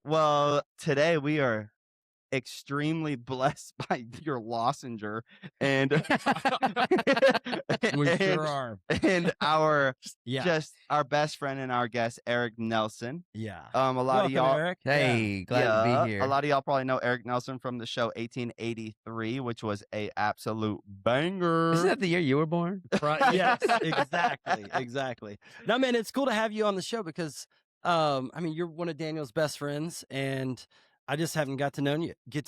Well, today we are extremely blessed by your lozenger and We and, sure are. and our Yeah. just our best friend and our guest Eric Nelsen. Yeah. A lot Welcome, of y'all, Eric. Hey, glad to be here. a lot of y'all probably know Eric Nelsen from the show 1883, which was a absolute banger. Isn't that the year you were born? Right. Yes, exactly. Now, man, it's cool to have you on the show because, you're one of Daniel's best friends, and I just haven't get to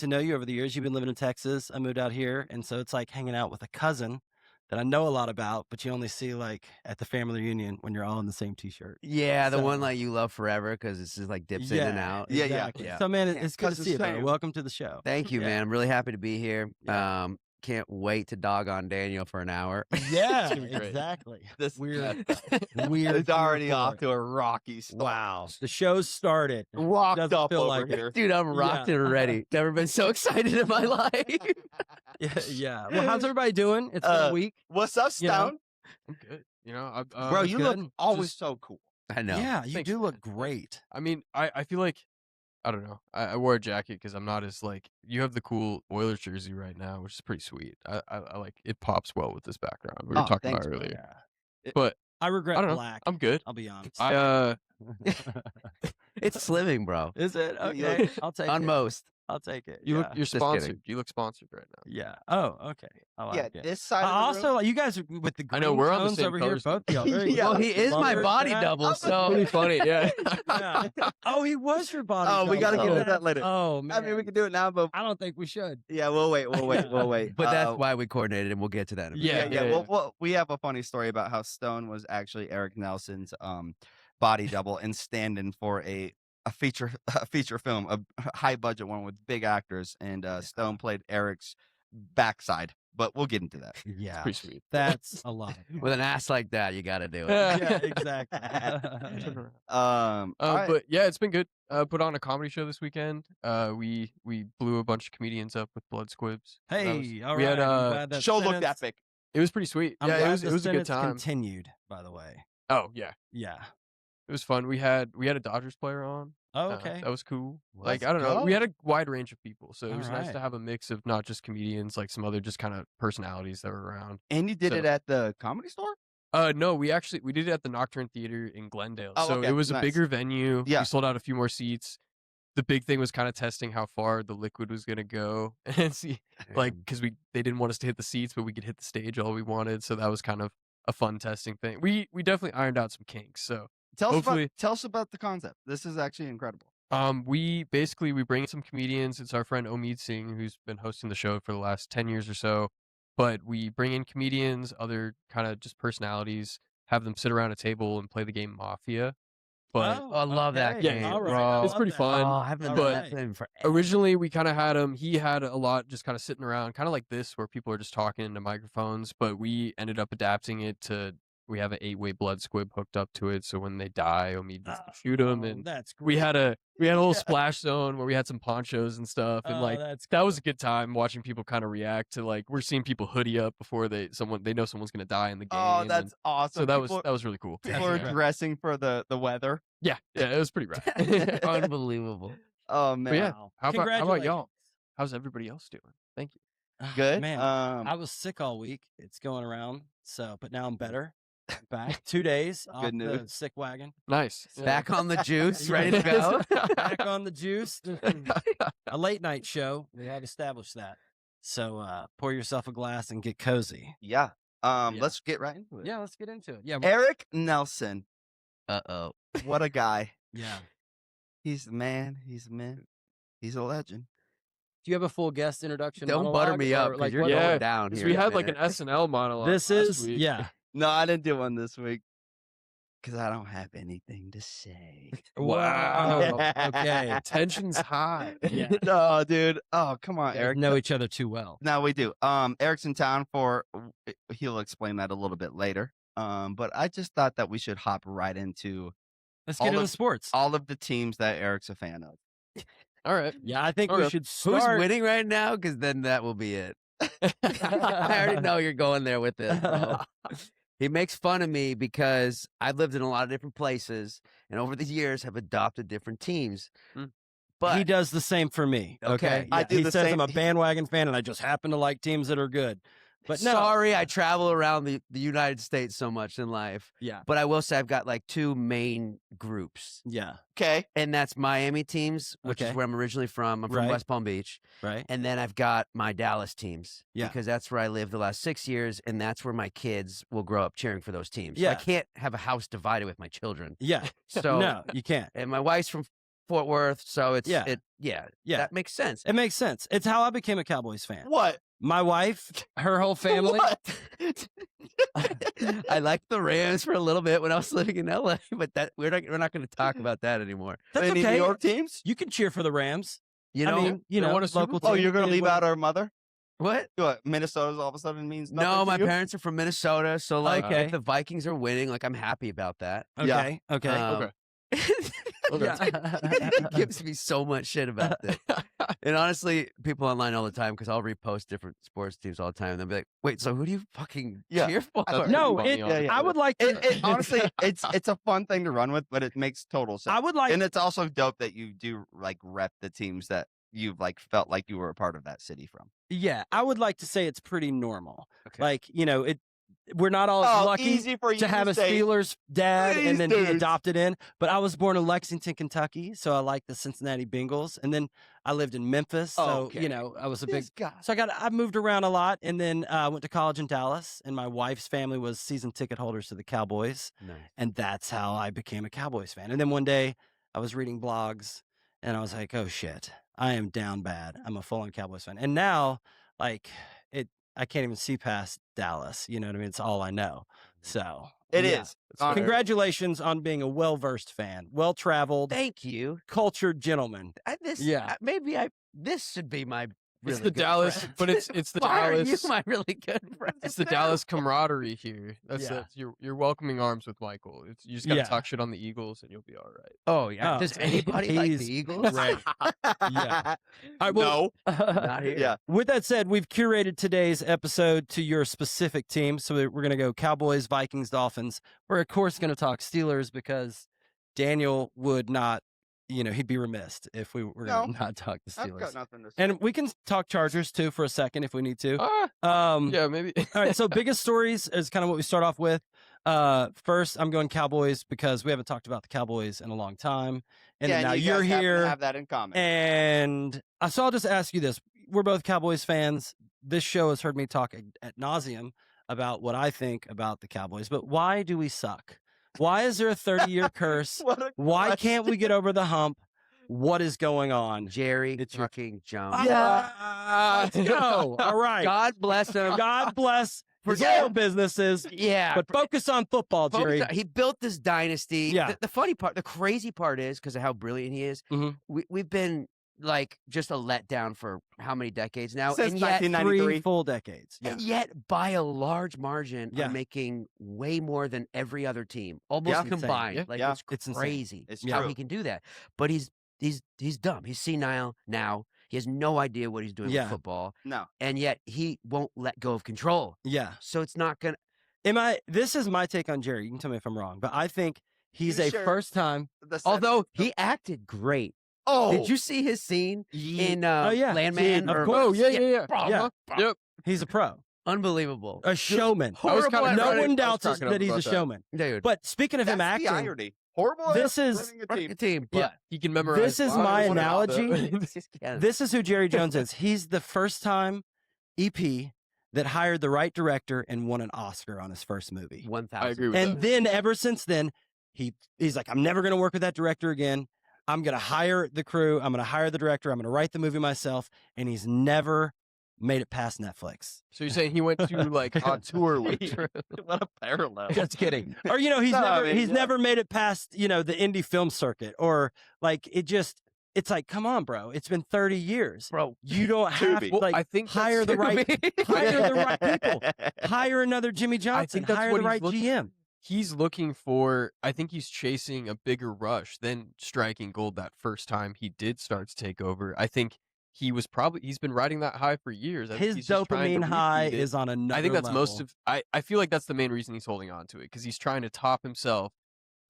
know you over the years. You've been living in Texas. I moved out here, and so it's like hanging out with a cousin that I know a lot about, but you only see like at the family reunion when you're all in the same T-shirt. Yeah, the So- one like you love forever because it's just like dips in and out. Yeah, exactly. yeah. So, man, it's good to Cousin see you, brother. Sam. Welcome to the show. Thank you, Yeah. man. I'm really happy to be here. Yeah. Can't wait to dog on Daniel for an hour. Yeah, gonna be great. exactly. This Weird. it's already off to a rocky start. Wow. The show's started. Walked Doesn't up feel over like it. here. Dude, I'm rocking already. Never been so excited in my life. Yeah. Well, how's everybody doing? It's been a week. What's up, You know? Stone? I'm good. You know, Bro, that's you good. look always Just- so cool. I know. Yeah, you Thanks, do man. look great. I mean, I feel like, I don't know. I wore a jacket because I'm not as like, you have the cool Oilers jersey right now, which is pretty sweet. I like, it pops well with this background we were Oh, talking thanks, about bro. earlier. Yeah. But I regret I don't know. black. I'm good. I'll be honest. I It's slimming, bro. Is it? Yeah. Okay. I'll take On it. most. I'll take it. you yeah. look, you're Just kidding. sponsored. You look sponsored right now. Yeah. Oh, okay. I like Yeah, it. this side of the Also, room. like, you guys are with the green I know, we're on the tones same over color here, both of y'all. scheme. Very Yeah. Well, good. he is Love my it. body Yeah. double, Pretty so funny, yeah. Yeah. Oh, he was your body. Oh, we gotta double. get to that later. Oh, man. I mean, we can do it now, but I don't think we should. yeah, we'll wait. but that's why we coordinated, and we'll get to that in a minute. Yeah. Well, we have a funny story about how Stone was actually Eric Nelson's body double and stand-in for a feature film, a high budget one with big actors, and Stone played Eric's backside. But we'll get into that. Yeah. Pretty sweet. That's a lot. With an ass like that, you got to do it. Yeah, exactly. All right. But yeah, it's been good. Put on a comedy show this weekend. We blew a bunch of comedians up with blood squibs. That was- Hey, all we right. had, I'm glad that show looked sentence- epic. It was pretty sweet. I'm Yeah, glad it was the a good sentence time. Continued, by the way. Oh yeah, Yeah. it was fun. We had a Dodgers player on. Oh, okay. That was cool. Let's Like, I don't know. We go. had a wide range of people. So it was nice Alright. to have a mix of not just comedians, like some other just kind of personalities that were around. And you did So- it at the Comedy Store? No, we did it at the Nocturne Theater in Glendale. Oh, so okay, it was nice. a bigger venue. Yeah. We sold out a few more seats. The big thing was kind of testing how far the liquid was going to go and see, like, because they didn't want us to hit the seats, but we could hit the stage all we wanted. So that was kind of a fun testing thing. We definitely ironed out some kinks. So Tell Hopefully- us about the concept. This is actually incredible. we bring in some comedians. It's our friend Omid Singh, who's been hosting the show for the last 10 years or so. But we bring in comedians, other kind of just personalities, have them sit around a table and play the game Mafia. But I love that okay. game, All right. bro. I It's love pretty that. fun. Oh, I haven't All done right. that thing for originally we kind of had him, he had a lot just kind of sitting around, kind of like this, where people are just talking into microphones. But we ended up adapting it to, we have an 8-way blood squib hooked up to it. So when they die, Omid gets to shoot them. Oh, And that's we great. had a little Yeah. splash zone where we had some ponchos and stuff. And Oh, like, that's that was a good time watching people kind of react to, like, we're seeing people hoodie up before they know someone's gonna die in the game. Oh, and that's awesome. so that People- was really cool. people are That's dressing for the weather. Yeah, it was pretty rad. Unbelievable. Oh But man, yeah, Wow. how about y'all? Congratulations. How's everybody else doing? Thank you. good. Man, I was sick all week. It's going around. So, but now I'm better. Back 2 days off Good the news. sick wagon. Nice. Yeah. Back on the juice, ready to go. Back on the juice. A late night show. We have established that. So pour yourself a glass and get cozy. yeah. Yeah. Let's get right into it. Yeah, let's get into it. Yeah. Eric Nelsen, Uh-oh. what a guy. Yeah. He's the man. He's the man. He's a legend. Do you have a full guest introduction? Don't butter monologue, me up or, because like, you're what- Yeah, going down 'Cause here. we in a had like an minute. SNL monologue. This last is week. yeah. No, I didn't do one this week because I don't have anything to say. Wow. Okay. Tension's high. Yeah. No, dude. Oh, come on, Eric Eric. know each other too well. No, we do. Eric's in town he'll explain that a little bit later. But I just thought that we should hop right into Let's All get into of- sports. all of the teams that Eric's a fan of. All right. Yeah, I think Okay. we should Who's start. winning right now? Because then that will be it. I already know you're going there with this. bro. He makes fun of me because I've lived in a lot of different places and over the years have adopted different teams. Mm. But he does the same for me. Okay. I do He the says same. I'm a bandwagon fan and I just happen to like teams that are good. But no. sorry, I travel around the United States so much in life. Yeah. But I will say I've got like 2 main groups. Yeah. Okay. And that's Miami teams, which Okay. is where I'm originally from. I'm from Right. West Palm Beach. Right. And then I've got my Dallas teams. Yeah. Because that's where I lived the last 6 years, and that's where my kids will grow up cheering for those teams. So Yeah. I can't have a house divided with my children. Yeah. So No, you can't. and my wife's from Fort Worth, so it's Yeah. yeah, Yeah. that makes sense. It makes sense. It's how I became a Cowboys fan. What? My wife, her whole family. What? I liked the Rams for a little bit when I was living in LA, but that we're not going to talk about that anymore. That's Any okay. New York teams? You can cheer for the Rams. You know I mean, you they know, won a Super local Bowl. Oh, team. you're gonna They leave won- out our mother? what? What? Minnesota's all of a sudden means nothing No, to my you? parents are from Minnesota, so like Okay. if the Vikings are winning, like I'm happy about that. Yeah. Okay. Um, Okay. it gives me so much shit about this. And honestly, people online all the time, because I'll repost different sports teams all the time, and they'll be like, "Wait, so who do you fucking Yeah. cheer for?" That's No, funny, it, yeah, yeah. I would like to. Honestly, it's a fun thing to run with, but it makes total sense. I would like. And it's also dope that you do like rep the teams that you've like felt like you were a part of that city from. Yeah, I would like to say it's pretty normal. Okay. Like, you know, we're not all lucky easy for you to have a say. Steelers dad Please, and then be dudes. adopted in. But I was born in Lexington, Kentucky, so I like the Cincinnati Bengals. And then I lived in Memphis, so Okay. you know, I was a big. This guy. So I moved around a lot, and then I went to college in Dallas. And my wife's family was season ticket holders to the Cowboys, Nice. and that's how I became a Cowboys fan. And then one day I was reading blogs, and I was like, "Oh shit, I am down bad. I'm a full-on Cowboys fan." And now, like I can't even see past Dallas. You know what I mean? It's all I know. So It yeah. is. Congratulations on being a well-versed fan, well-traveled, Thank you. cultured gentleman. Yeah. This should be my. It's really the good Dallas, friend. but it's the Why are you Dallas. my really good friend? It's the Dallas camaraderie here. That's Yeah. you're welcoming arms with Michael. You just gotta Yeah. talk shit on the Eagles and you'll be all right. Oh yeah. Oh, Does anybody like he's the Eagles? great. Yeah. All right, well, Not here. Yeah. with that said, we've curated today's episode to your specific team. So we're going to go Cowboys, Vikings, Dolphins. We're, of course, going to talk Steelers because Daniel would not, you know, he'd be remiss if we were going No. to not talk the I've got Steelers. nothing to say. And we can talk Chargers, too, for a second if we need to. Ah, yeah, maybe. All right, so biggest stories is kind of what we start off with. First, I'm going Cowboys because we haven't talked about the Cowboys in a long time. And yeah, now and you you're guys happen to here. have that in common. And so I'll just ask you this. We're both Cowboys fans. This show has heard me talk ad nauseum about what I think about the Cowboys. But why do we suck? Why is there a 30-year curse? What a Why can't we get over the hump? What is going on? Jerry It's your- fucking Jones. Let's go. All right. God bless him. God bless For his yeah. oil businesses. Yeah. But focus on football, Jerry. He built this dynasty. Yeah. The funny part, the crazy part is, because of how brilliant he is, Mhm. we've been like just a letdown for how many decades now? Since and yet, 1993. 3 full decades. Yeah. and yet, by a large margin, Yeah. are making way more than every other team, almost Yeah. Insane. combined. Yeah. Like Yeah. it's It's insane. crazy. It's how true. he can do that. But he's dumb. He's senile now. He has no idea what he's doing Yeah. with football, No. and yet he won't let go of control. Yeah. So it's not gonna. This is my take on Jerry. You can tell me if I'm wrong, but I think he's You a sure? first time. Although he acted great. oh, Did you see his scene in Oh, yeah. Landman? Of or- course. Oh, yeah. Bro, Yeah. bro. Yep. He's a pro, Unbelievable. a showman. I was kinda Horrible No at cracking- one I was doubts cracking up that he's a about that. showman. Dude, But speaking of him That's the acting, irony. Horrible. this at is- running a running team. a team. Yeah. But He can memorize. This is lines my and all that. analogy. it's just can't. This is who Jerry Jones is. He's the first time EP that hired the right director and won an Oscar on his first movie. 1,000. I agree with And that. then ever since then, he's like, I'm never going to work with that director again. I'm going to hire the crew. I'm going to hire the director. I'm going to write the movie myself. And he's never made it past Netflix. So you're saying he went to like On tour with True. What a parallel. Just kidding. Or, you know, he's No, I never mean, he's yeah. never made it past, you know, the indie film circuit, or like it's like, come on, bro. It's been 30 years. Bro, You don't have Tubi. to like I think hire the right hire the right people. Hire another Jimmy Johnson. that's Hire what the he's right looking- GM. He's looking for. I think he's chasing a bigger rush than striking gold that first time he did start to take over. I think he's been riding that high for years. I think His he's just trying to dopamine high repeat it. is on another I think that's most level. of. I feel like that's the main reason he's holding on to it because he's trying to top himself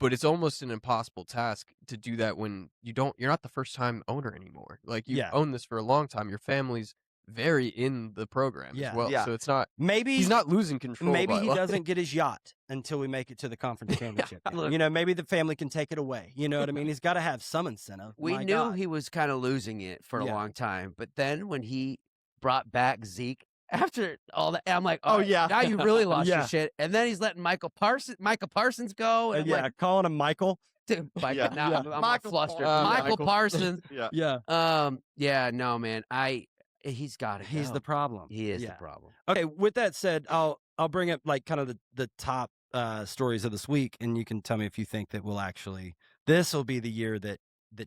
but it's almost an impossible task to do that when you're not the first time owner anymore. Like you've Yeah. owned this for a long time. Your family's very in the program Yeah. as well. Yeah. So it's not Maybe he's not losing control. Maybe by, he like- doesn't get his yacht until we make it to the conference championship. game. look. You know, maybe the family can take it away. You know what I mean? He's got to have some incentive. We My knew God. he was kind of losing it for a Yeah. long time, but then when he brought back Zeke after all that, I'm like, Oh, right, yeah. now you really lost Yeah. your shit. And then he's letting Michael Parsons go. And I'm yeah, like, calling him Michael. dude, Michael, Yeah. now Yeah. I'm all Michael flustered. Parsons. Michael Parsons. Yeah. Yeah, Yeah, no, man, he's got to he's go. the problem. He is Yeah. the problem. Okay, with that said, I'll bring up like kind of the top stories of this week, and you can tell me if you think that this will be the year that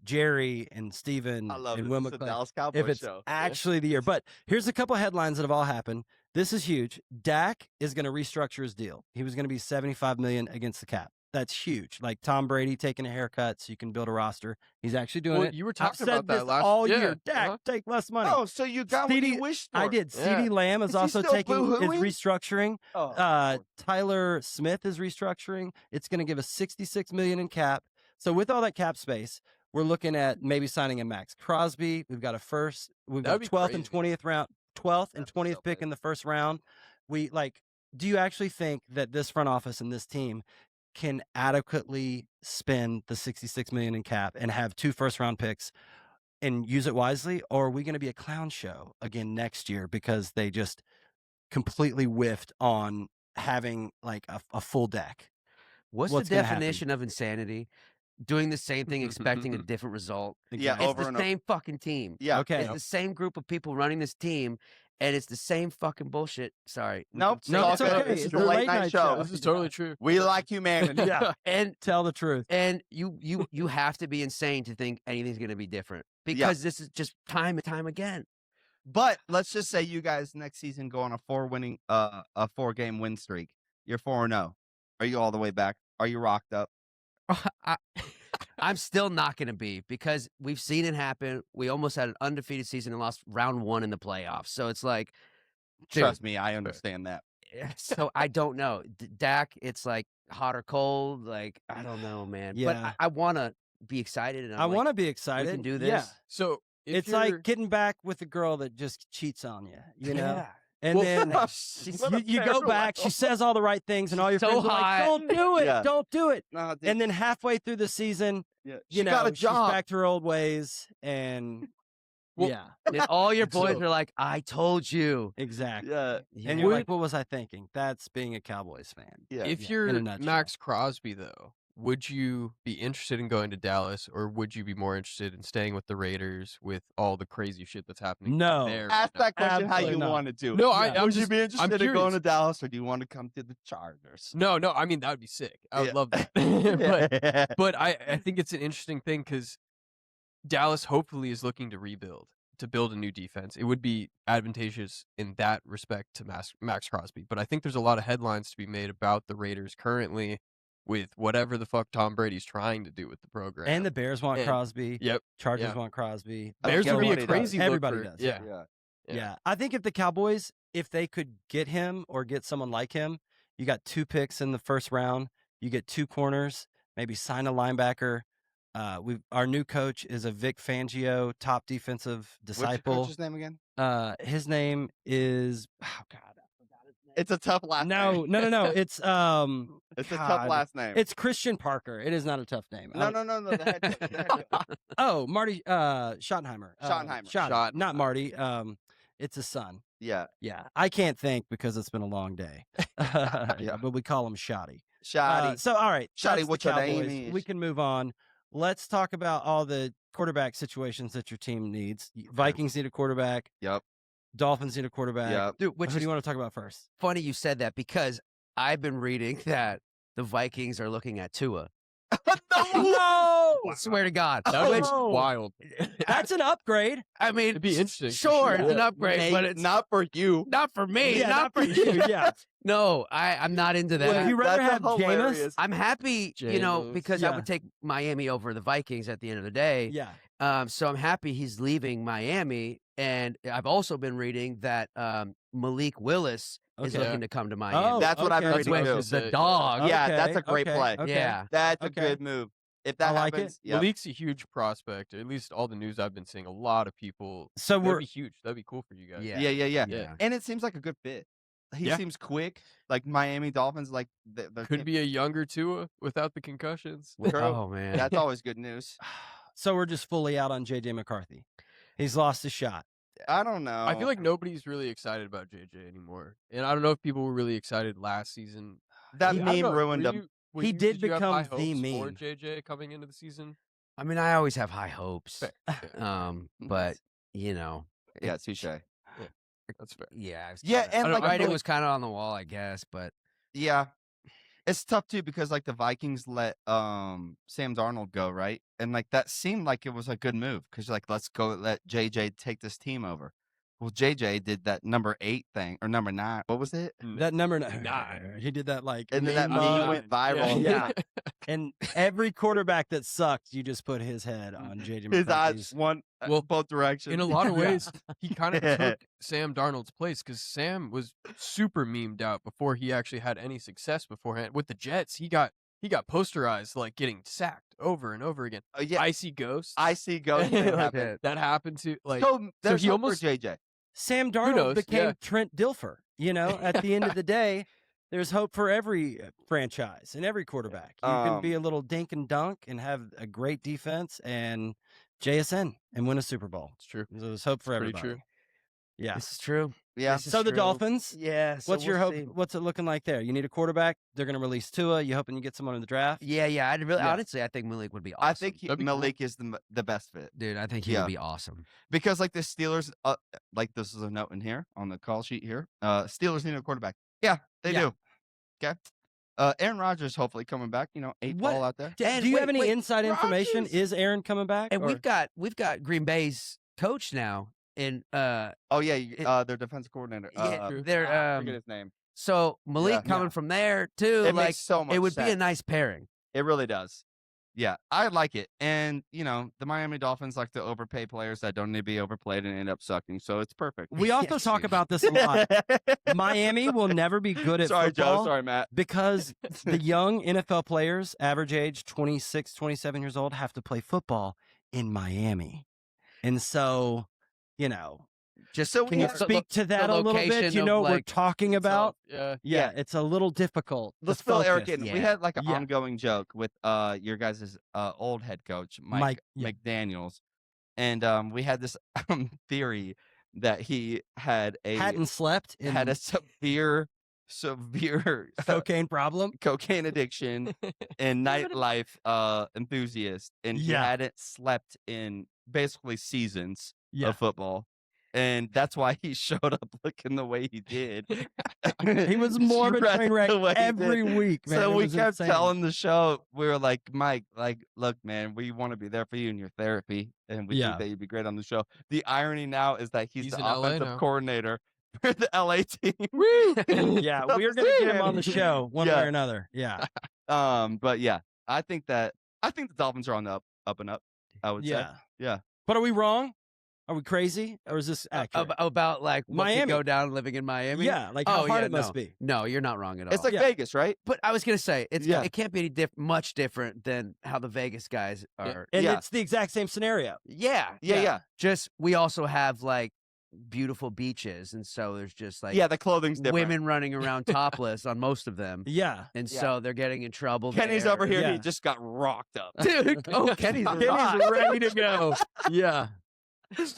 Jerry and Steven I love and it. Will This is a McClay, Dallas Cowboys if it's show. actually the year. But here's a couple headlines that have all happened. This is huge. Dak is going to restructure his deal. He was going to be $75 million against the cap. That's huge. Like Tom Brady taking a haircut so you can build a roster. He's actually doing Well, it. you were I've talking said about that this last all yeah, year. Dak, uh-huh. take less money. Oh, so you got what you CeeDee wished for. I did. Yeah. CeeDee Lamb is Is he also still taking is boo-hooing? restructuring. Oh, Tyler Smith is restructuring. It's going to give us $66 million in cap. So with all that cap space, we're looking at maybe signing a Max Crosby. We've got a first. We've got That'd be 12th and crazy. 20th round. 12th and That'd be 20th so pick big. in the first round. Do you actually think that this front office and this team can adequately spend the $66 million in cap and have 2 first-round picks and use it wisely, or are we going to be a clown show again next year because they just completely whiffed on having like a full deck? What's What's the gonna happen? definition of insanity? Doing the same thing, expecting a different result. Yeah, It's over the and over. same fucking team. Yeah. Okay. It's the same group of people running this team, and it's the same fucking bullshit. Sorry. we Nope. can No, say it's it. okay. This is It's the a late late night night show. show. This is totally true. We like humanity. Yeah. And Tell the truth. you have to be insane to think anything's going to be different because this is just time and time again. But let's just say you guys next season go on a 4-game win streak. You're 4-0. Are you all the way back? Are you rocked up? I'm still not going to be because we've seen it happen. We almost had an undefeated season and lost round 1 in the playoffs. So it's like, dude, Trust me, I understand that. so I don't know. Dak, it's like hot or cold. Like, I don't know, man. Yeah. But I want to be excited. And I want to be excited. do Yeah. this. So if It's you're- like getting back with a girl that just cheats on you, you know? Yeah. And Well, then What a you go back, she parallel. says all the right things, and all your So friends are like, hot. don't do it, Yeah. don't do it. No, dude, And then halfway through the season, yeah. you She know, got a she's job. back to her old ways, and Well, yeah, And all your boys So- are like, I told you. exactly. Yeah. And you're Would- like, what was I thinking? That's being a Cowboys fan. Yeah. if Yeah, you're in a nutshell. Max Crosby, though, would you be interested in going to Dallas, or would you be more interested in staying with the Raiders with all the crazy shit that's happening No. there? Ask right now? that question how Absolutely you not. want to do it. No, Yeah. I'm Would you just, be I'm interested in going curious. to Dallas, or do you want to come to the Chargers? No, I mean that would be sick. I would Yeah. love that. but I think it's an interesting thing because Dallas hopefully is looking to rebuild, to build a new defense. It would be advantageous in that respect to Max Crosby. But I think there's a lot of headlines to be made about the Raiders currently with whatever the fuck Tom Brady's trying to do with the program. And the Bears want And- Crosby. Yep. Chargers Yeah. want Crosby. Bears would be Everybody a does. crazy look Everybody for- does. Yeah. Yeah. Yeah. I think if the Cowboys, if they could get him or get someone like him, you got 2 picks in the first round. You get 2 corners, maybe sign a linebacker. Our new coach is a Vic Fangio, top defensive What's your disciple. coach's name again? His name is I forgot his name. It's a tough last name. No. It's It's a God. tough last name. It's Christian Parker. It is not a tough name. No. The head coach, the head coach. Oh, Marty Schottenheimer. Schottenheimer. Schott, not Marty. It's his son. Yeah. Yeah, I can't think because it's been a long day. Yeah. But we call him Shotty. Shoddy. So, all right. Shotty, that's the what your name Cowboys. is. We can move on. Let's talk about all the quarterback situations that your team needs. Vikings need a quarterback. Yep. Dolphins need a quarterback. Yep. Dude, which Who do is you want to talk about first? funny you said that because I've been reading that the Vikings are looking at Tua. No! I swear to God. That Which, was Oh. wild. That's an upgrade. I mean, It'd be interesting. for Sure, sure. it's an upgrade, Nate, but it's not for you. not for me. Yeah, not for you. Yeah. No, I'm not into that. Would you rather That's have Jameis? hilarious. I'm happy, because I Yeah. would take Miami over the Vikings at the end of the day. Yeah. So I'm happy he's leaving Miami. And I've also been reading that Malik Willis is Okay. looking to come to Miami. Oh, That's what I've been okay. That's reading what I too. was the say. dog. Yeah, Okay, that's a great okay, play. Okay. Yeah. That's a Okay. good move. If that I like happens, it. yep. Malik's a huge prospect. At least all the news I've been seeing, a lot of people. So That'd we're be huge. That'd be cool for you guys. Yeah. Yeah. Yeah. And it seems like a good fit. He Yeah. seems quick. Like Miami Dolphins, like they're Could be a younger Tua without the concussions. True. Oh man. That's always good news. so we're just fully out on JJ McCarthy. He's lost his shot. I don't know. I feel like nobody's really excited about JJ anymore, and I don't know if people were really excited last season. that I don't meme know, ruined were him. He did you have become high the hopes meme. for JJ coming into the season. I mean, I always have high hopes. Fair. But you know, Yeah, touche. That's fair. yeah. It's Yeah, kinda- and, the like, I writing feel was kind of on the wall, I guess. But Yeah. It's tough too because like the Vikings let Sam Darnold go, right? And like that seemed like it was a good move because like let's go let JJ take this team over. Well, JJ did that number 8 thing or number 9. What was it? That number Nine. he did that like And then that meme meme mug. went viral. Yeah. And every quarterback that sucked, you just put his head on JJ His McCarthy's. eyes one Well, both directions. In a lot of Yeah. ways, he kind of took Sam Darnold's place because Sam was super memed out before he actually had any success beforehand. With the Jets, he got posterized like getting sacked over and over again. Yeah, I see ghosts. I see ghosts thing Like, happen. that happened to like. So there's he hope almost- for JJ. Sam Darnold knows? became Yeah. Trent Dilfer. You know, at the end of the day, there's hope for every franchise and every quarterback. You can be a little dink and dunk and have a great defense and JSN and win a Super Bowl. It's true. So there's hope for Pretty everybody. true. Yeah. this is true. Yeah. This is So the true. Dolphins, Yeah. so what's your we'll hope? see. What's it looking like there? You need a quarterback. They're going to release Tua. You hoping you get someone in the draft? Yeah. I'd really Yeah. honestly, I think Malik would be awesome. I think That'd be cool. Malik is the best fit dude, I think he Yeah. would be awesome. because like the Steelers, like this is a note in here on the call sheet here. Steelers need a quarterback. Yeah, they Yeah. do. Okay. Aaron Rodgers hopefully coming back. You know, 8 What? ball out there. Do And you wait, have any wait, inside information? Rodgers? Is Aaron coming back? And or- we've got Green Bay's coach now, and Oh yeah, their defensive coordinator. yeah, True. they're I forget his name. so Malik Yeah. coming from there too. It like makes so much it would sense. be a nice pairing. It really does. Yeah, I like it. And you know, the Miami Dolphins like to overpay players that don't need to be overplayed and end up sucking. So it's perfect. we also Yes, talk dude. about this a lot. Miami will never be good at Sorry, football Joe. Sorry, Matt. because the young NFL players, average age 26, 27 years old, have to play football in Miami. And so, you know, Just So can you Yeah. speak to that a little bit? location You of, know what we're like, talking about? Yeah. Yeah, it's a little difficult. to Let's fill Eric focus. in. We Yeah. had like an Yeah. ongoing joke with your guys' old head coach, Mike, yeah. McDaniels. And we had this theory that he had Hadn't slept in had a severe cocaine problem. cocaine addiction and nightlife enthusiast, and he Yeah. hadn't slept in basically seasons Yeah. of football. And that's why he showed up looking the way he did. He was more of a Dressed train wreck the way he every did. week, man. So It we was kept insane. telling the show, we were like, Mike, like, look, man, we want to be there for you in your therapy, and we Yeah. think that you'd be great on the show. The irony now is that he's He's the in LA offensive now. coordinator for the LA team. Yeah, we are going to get him on the show one way Yeah. or another. Yeah. But yeah, I think the Dolphins are on the up and up. I would say. Yeah. Yeah. But are we wrong? Are we crazy? Or is this accurate? about like what could Miami. go down living in Miami. Yeah, like how Oh, hard yeah, it must no. be. No, you're not wrong at all. It's like Yeah. Vegas, right? but I was gonna say Yeah. it can't be any much different than how the Vegas guys are. And Yeah. it's the exact same scenario. Yeah, Yeah. Just we also have like beautiful beaches, and so there's just like Yeah, the clothing's different. women running around topless on most of them, Yeah. and Yeah. so they're getting in trouble. Kenny's there. over here. Yeah. He just got rocked up. dude. Oh, Kenny's Kenny's ready to go. Yeah.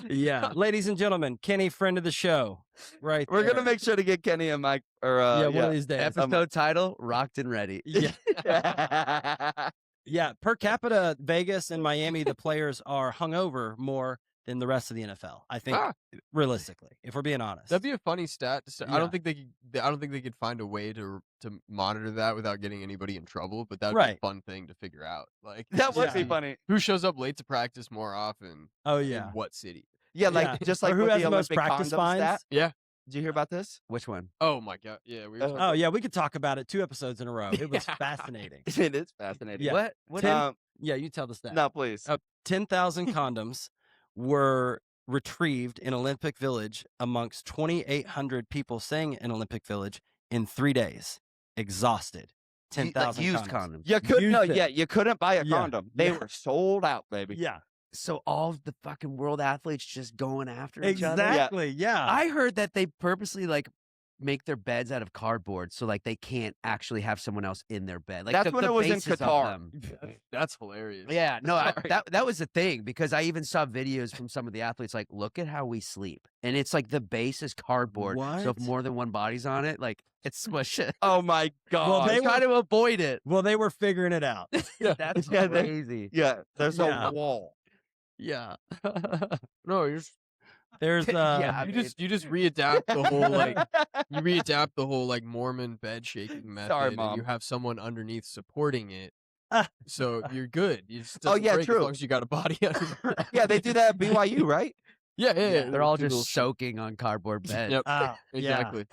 Yeah. Ladies and gentlemen, Kenny, friend of the show. Right. We're gonna there. make sure to get Kenny and Mike. Or yeah, one of these days. Episode title: Rocked and Ready. Yeah. yeah. Yeah. Per capita, Vegas and Miami, the players are hungover more than the rest of the NFL. I think Ah. realistically, if we're being honest. That'd be a funny stat. I Yeah. don't think they could find a way to monitor that without getting anybody in trouble. But that'd be Right. a fun thing to figure out. Like That would Yeah. be funny. who shows up late to practice more often. Oh In yeah. what city? Yeah, like Yeah. just Or like who with has the the most Olympic practice condom fines? stat. Yeah. Did you hear about this? Which one? Oh my god. Yeah. We were talking Oh yeah, we could talk about it 2 episodes in a row. It was fascinating. It is fascinating. Yeah. What? What? Tim- Um, Yeah, you tell the stat. no, please. 10,000 condoms were retrieved in Olympic Village amongst 2,800 people staying in Olympic Village in 3 days. Exhausted. 10,000 used condoms. condoms. You couldn't. No, Used it. yeah, you couldn't buy a Yeah. condom. They Yeah. were sold out, baby. Yeah. So all of the fucking world athletes just going after each other. Exactly. Yeah. I heard that they purposely like make their beds out of cardboard so like they can't actually have someone else in their bed. Like That's when the it was in basis of Qatar. them. That's hilarious. Yeah, no, Sorry. that was the thing because I even saw videos from some of the athletes like, look at how we sleep, and it's like the base is cardboard. So if What? more than one body's on it, like it's smush it. Oh my god. Well, They they try to avoid it. Well, they were figuring it out. That's Yeah, they- crazy. yeah, there's Yeah. a wall. Yeah. No, you're just, There's Yeah, I you mean, just readapt the whole like you readapt the whole like Mormon bed shaking method, and Mom. you have someone underneath supporting it. Ah. So you're good. You just Oh, doesn't yeah, break true. As long as you got a body underneath. Yeah, they do that at BYU, right? Yeah, yeah. They're all do little just shit. soaking on cardboard beds. Yep, yeah. exactly.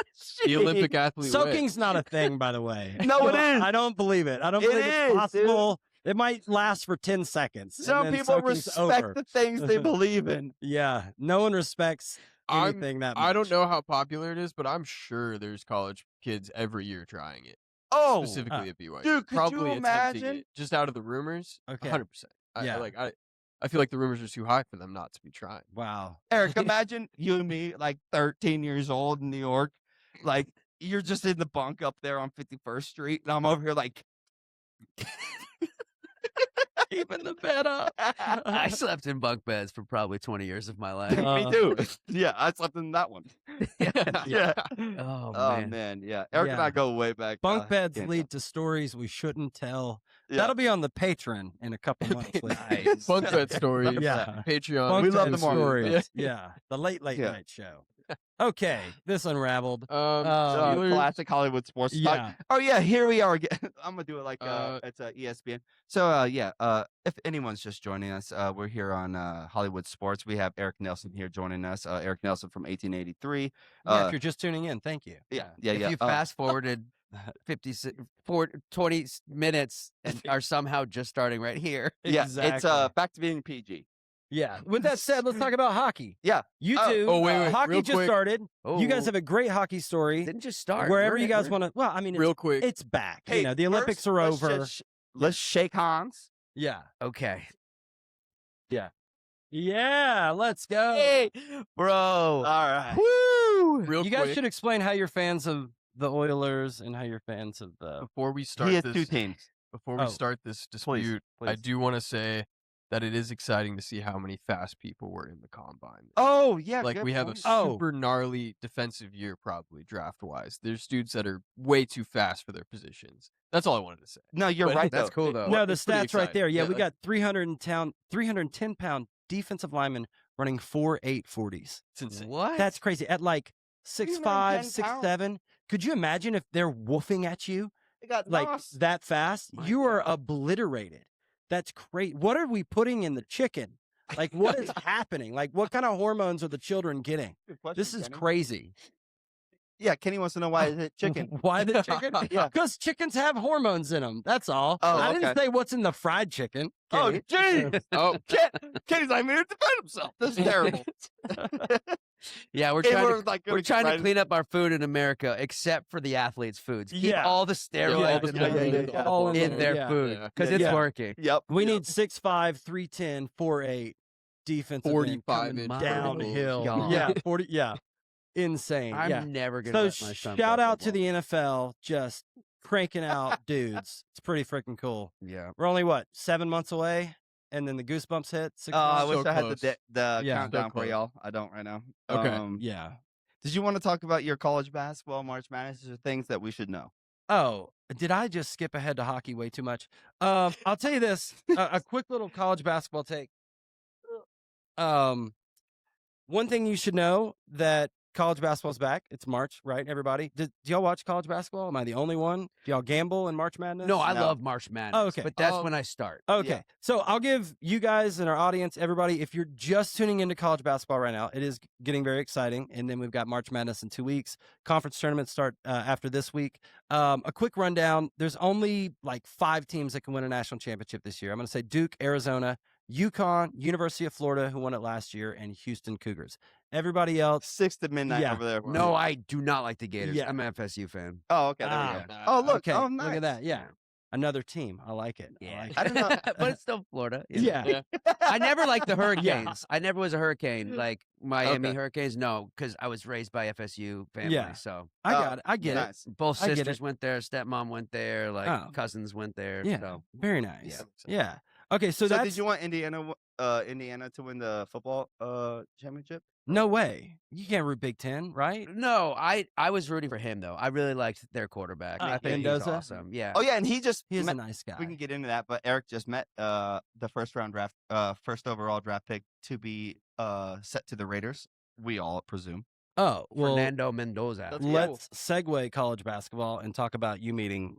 The Olympic athlete. way. Soaking's not a thing, by the way. No, it is. I don't believe it. I don't It believe is, it's possible. It might last for 10 seconds. and Some then people soaking's respect over. the things they believe in. Yeah. No one respects I'm- anything that much. I don't know how popular it is, but I'm sure there's college kids every year trying it, Oh, specifically at BYU. dude, could you Probably attempting imagine? it, just out of the rumors. Okay. 100%. Yeah. I feel like the rumors are too high for them not to be trying. Wow. Eric, imagine you and me, like 13 years old in New York, like you're just in the bunk up there on 51st Street, and I'm over here like Keeping the bed up. I slept in bunk beds for probably 20 years of my life. me too. Yeah, I slept in that one. Yeah. Oh, Oh man. man, yeah. Eric and Yeah. I go way back. Bunk beds can't lead to stories we shouldn't tell. Yeah. That'll be on the Patreon in a couple months. Nice. Bunk bed stories. Yeah. Patreon. Bunk We love bed them all. stories. Yeah. The late Yeah. night show. Okay. This unraveled. Steelers- classic Hollywood sports talk. Yeah. Oh yeah, here we are again. I'm gonna do it like Uh, it's ESPN. So if anyone's just joining us, we're here on Hollywood Sports. We have Eric Nelsen here joining us. Eric Nelsen from 1883. Yeah, if you're just tuning in, thank you. Yeah. If you fast forwarded 20 minutes and are somehow just starting right here. yeah, it's Exactly. back to being PG. Yeah. With that said, let's talk about hockey. Yeah. You Oh, two. oh, wait, hockey real just quick. started. You guys Oh, have a great hockey story. didn't just start. Wherever We're- you guys we're- want to. Well, I mean, Real quick. it's back. Hey, you know, the Olympics first, are let's over. just let's shake hands. Yeah. Okay. Yeah. Let's go. Hey, bro. All right. Woo. Real You guys quick, should explain how you're fans of the Oilers and how you're fans of the. before we start He has this, two teams. before we Oh, start this dispute, I please. do want to say that it is exciting to see how many fast people were in the combine. Oh yeah. Like good we have a point. Oh. super gnarly defensive year, probably draft wise. There's dudes that are way too fast for their positions. That's all I wanted to say. No, you're but right. That's though. cool though. No, the it's pretty stats right exciting. there. Yeah, Yeah, we like- got 310-pound defensive linemen running 4.8 40s. It's insane. What? That's crazy. At like 6'5", 6'7". Could you imagine if they're woofing at you They got like Nos. that fast? My You are God. obliterated. That's great. What are we putting in the chicken? Like, what is happening? Like, what kind of hormones are the children getting? Good question, This is Kenny. crazy. Yeah, Kenny wants to know why is it chicken. Why the chicken? Yeah. Because chickens have hormones in them. That's all. Oh, I didn't okay. say what's in the fried chicken. Oh, Kenny. gee. Oh, Kenny's not even here to defend himself. This is terrible. Yeah, we're Hey, trying to like, we're trying to excited. clean up our food in America, except for the athletes' foods. Keep Yeah. all the steroids all the and steroids, everything all in in there, their yeah. food Yeah. because Yeah, it's yeah. working. Yep. We need 6'5", 310, 4'8", defensive 45 end inch coming verticals, downhill. y'all. Yeah, 40. Yeah, insane. I'm yeah. never gonna So let my son shout play out to football. the NFL, just cranking out dudes. It's pretty freaking cool. Yeah. We're only 7 months away, and then the goosebumps hit. 6 Oh, I months. wish So I had close. the Yeah. countdown So for close. y'all. I don't right now. Okay. Yeah. Did you want to talk about your college basketball, March Madness, or things that we should know? Oh, did I just skip ahead to hockey way too much? I'll tell you this: a quick little college basketball take. One thing you should know that college basketball's back. It's March, right? Everybody, do y'all watch college basketball? Am I the only one? Do y'all gamble in March Madness? No, I No. love March Madness. Oh, okay. But that's when I start. Okay, Yeah. so I'll give you guys and our audience, everybody, if you're just tuning into college basketball right now, it is getting very exciting. And then we've got March Madness in 2 weeks. Conference tournaments start after this week. A quick rundown. There's only like 5 teams that can win a national championship this year. I'm going to say Duke, Arizona, UConn, University of Florida, who won it last year, and Houston Cougars. Everybody else, 6 to midnight Yeah. over there. No, I do not like the Gators. Yeah. I'm an FSU fan. Oh, okay. There Ah, we go. Oh, look. okay, Oh, nice. look at that. Yeah, another team. I like it. I Yeah. like I it. didn't know. But it's still Florida. you know? Yeah. I never liked the Hurricanes. I never was a Hurricane, like Miami Okay. Hurricanes. No, because I was raised by FSU family. Yeah. So I Oh, got it. I get it. nice. both I get sisters it. went there. Stepmom went there. Like Oh. cousins went there. Yeah, So very nice. Yeah. Yeah. Okay, so So that's did you want Indiana to win the football championship? no way. You can't root Big Ten, right? no, I was rooting for him though. I really liked their quarterback. Ah, I think he's Mendoza? awesome. Yeah. Oh yeah, and he just He is a met, nice guy. we can get into that, but Eric just met the first overall draft pick to be set to the Raiders. We all presume. Oh, well, Fernando Mendoza. That's let's segue college basketball and talk about you meeting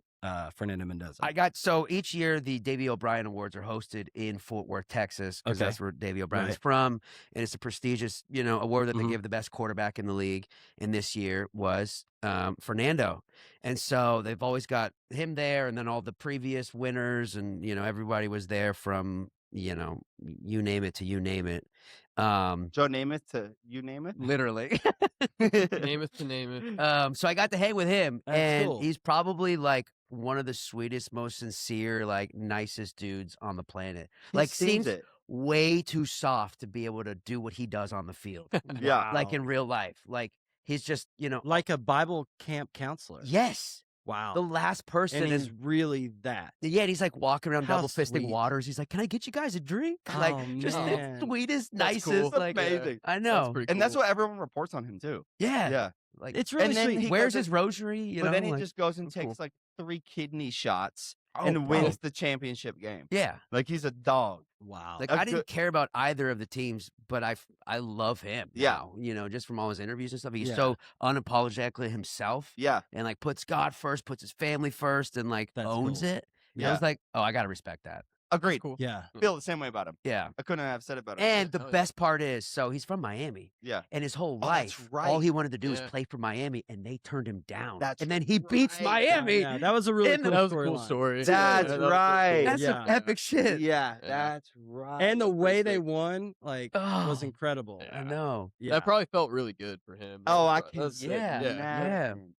Fernando Mendoza. So each year the Davey O'Brien Awards are hosted in Fort Worth, Texas, because Okay. that's where Davey O'Brien is Right. from, and it's a prestigious, award that they Mhm. give the best quarterback in the league. And this year was Fernando, and so they've always got him there, and then all the previous winners, and everybody was there from you name it to you name it. Joe Namath to you name it. Literally. Name it to name it. So I got to hang with him, That's and cool. he's probably like one of the sweetest, most sincere, like nicest dudes on the planet. He Like seems seems it. way too soft to be able to do what he does on the field, Yeah. like Wow. in real life. Like he's just, like a Bible camp counselor. yes, Wow. the last person and he's is. really that. Yeah, and he's like walking around How double fisting sweet. waters. He's like, "Can I get you guys a drink?" Like Oh, just man. the sweetest, That's nicest. cool. Like Amazing. I That's know, pretty And that's cool. what everyone reports on him too. yeah, Yeah. like It's really And then sweet. he wears goes his rosary. You but know, then he like, just goes and that's takes cool. like 3 kidney shots Oh, and bro. wins the championship game. Yeah. Like he's a dog. Wow. Like A I didn't good- care about either of the teams, but I love him. Yeah. now, just from all his interviews and stuff. He's Yeah. so unapologetically himself, Yeah. and like puts God first, puts his family first, and like That's owns cool. it. And I Yeah. was like, oh, I gotta respect that. Agreed. Cool. yeah. Feel the same way about him. Yeah. I couldn't have said it better. And the Hell yeah. best part is, so he's from Miami, yeah. and his whole Oh, that's life, right. all he wanted to do was Yeah. play for Miami, and they turned him down. That's and then he beats right. Miami. Yeah, that was a really in the- cool That was a cool storyline. story. That's that was right. That's Yeah. some epic shit. Yeah, Yeah. that's right. And the way they Appreciate- won, like, was Oh, incredible. Yeah. I know. Yeah. That probably felt really good for him. Oh, I That can was sick. Yeah, Yeah. imagine.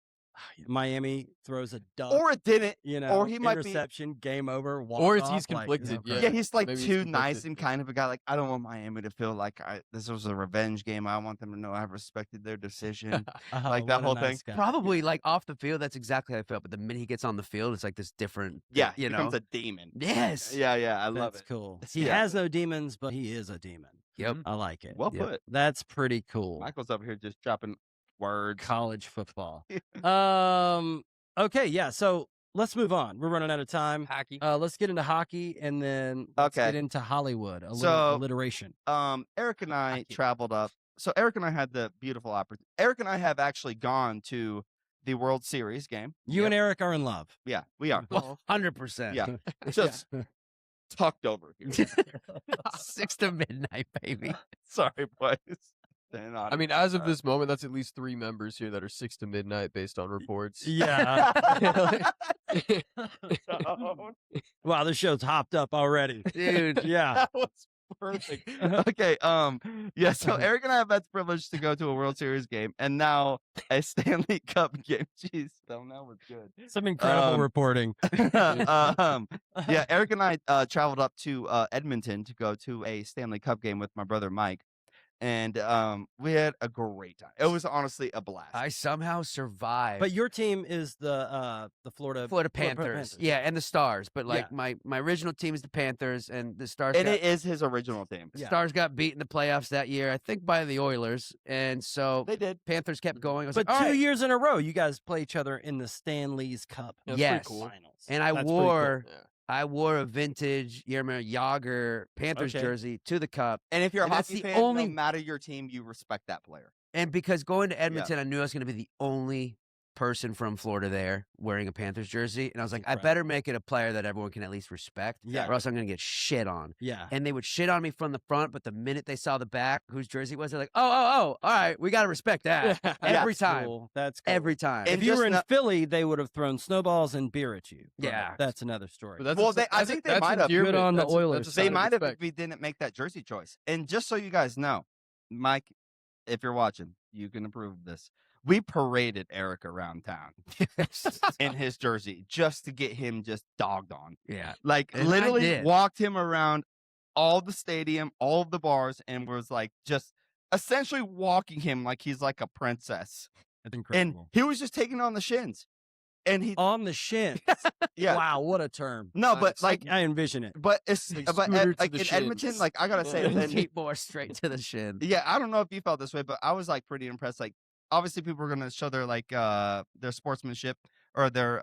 Miami throws a duck, Or it didn't. or he might be- interception, game over, walk Or he's off, conflicted, Like, yeah. Yeah, he's like Maybe he's too nice conflicted. and kind of a guy. Like, I don't want Miami to feel like this was a revenge game. I want them to know I've respected their decision. Like that what a whole nice thing. guy. Probably like off the field, that's exactly how I felt. But the minute he gets on the field, it's like this different. Yeah, you he know. becomes a demon. Yes. Yeah, I love That's it. cool. He Yeah. has no demons, but he is a demon. Yep. I like it. Well Yep. put. That's pretty cool. Michael's up here just dropping words. College football. Okay, yeah. So let's move on. We're running out of time. Hockey. Let's get into hockey and then let's Okay. get into Hollywood. So- Alliteration. Eric and I Hockey. traveled up. So Eric and I had the beautiful opportunity. Eric and I have actually gone to the World Series game. You and Eric are in love. Yeah, we are. 100%. Yeah. Just tucked over here. 6 to midnight, baby. Sorry, boys. Staying on I it. mean, as of this moment, that's at least 3 members here that are 6 to midnight based on reports. Yeah. Don't. Wow, this show's hopped up already. Dude. Yeah. That was perfect. Okay, yeah, so Eric and I have had the privilege to go to a World Series game and now a Stanley Cup game. Jeez, so now we're good. Some incredible reporting. Yeah, Eric and I traveled up to Edmonton to go to a Stanley Cup game with my brother Mike. And we had a great time. It was honestly a blast. I somehow survived. But your team is the Florida Panthers. Yeah, and the Stars. But like Yeah. my original team is the Panthers, and the Stars. And it is his original team. Yeah. Stars got beat in the playoffs that year, I think, by the Oilers, and so They did. Panthers kept going. I was But like, 2 all right. years in a row, you guys play each other in the Stanley's Cup. That's Yes. pretty cool. Finals. And I That's pretty cool. wore Yeah. I wore a vintage Yermer Yager Panthers Okay. jersey to the Cup, And if you're a And that's hockey the fan, only- no matter your team, you respect that player. and because going to Edmonton, I knew I was going to be the only person from Florida there wearing a Panthers jersey, and I was like, I Incredible. better make it a player that everyone can at least respect, Yeah. or else I'm gonna get shit on. Yeah. And they would shit on me from the front, but the minute they saw the back, whose jersey it was, they're like, all right, we gotta respect that every That's time, cool. That's cool. every time. And If you were just in not- Philly, they would have thrown snowballs and beer at you. But Yeah. that's another story. But that's Well, a- they- I that's a- think they that's might have. endearment. Good on the That's a- Oilers. that's a They sign of might have if respect. we didn't make that jersey choice. And just so you guys know, Mike, if you're watching, you can approve of this. We paraded Eric around town in his jersey just to get him just dogged on. Yeah. Like And I literally did. walked him around all the stadium, all of the bars, and was like just essentially walking him like he's like a princess. That's And incredible. he was just taking it on the shins. And he On the shin. yeah. Wow, what a term. No, but like I envision it. but it's Like but scooter to like the in Edmonton, shins. like I gotta say, Yeah. and Keep more straight to the shin. yeah, I don't know if you felt this way, but I was like pretty impressed. Like obviously people were gonna show their like their sportsmanship or their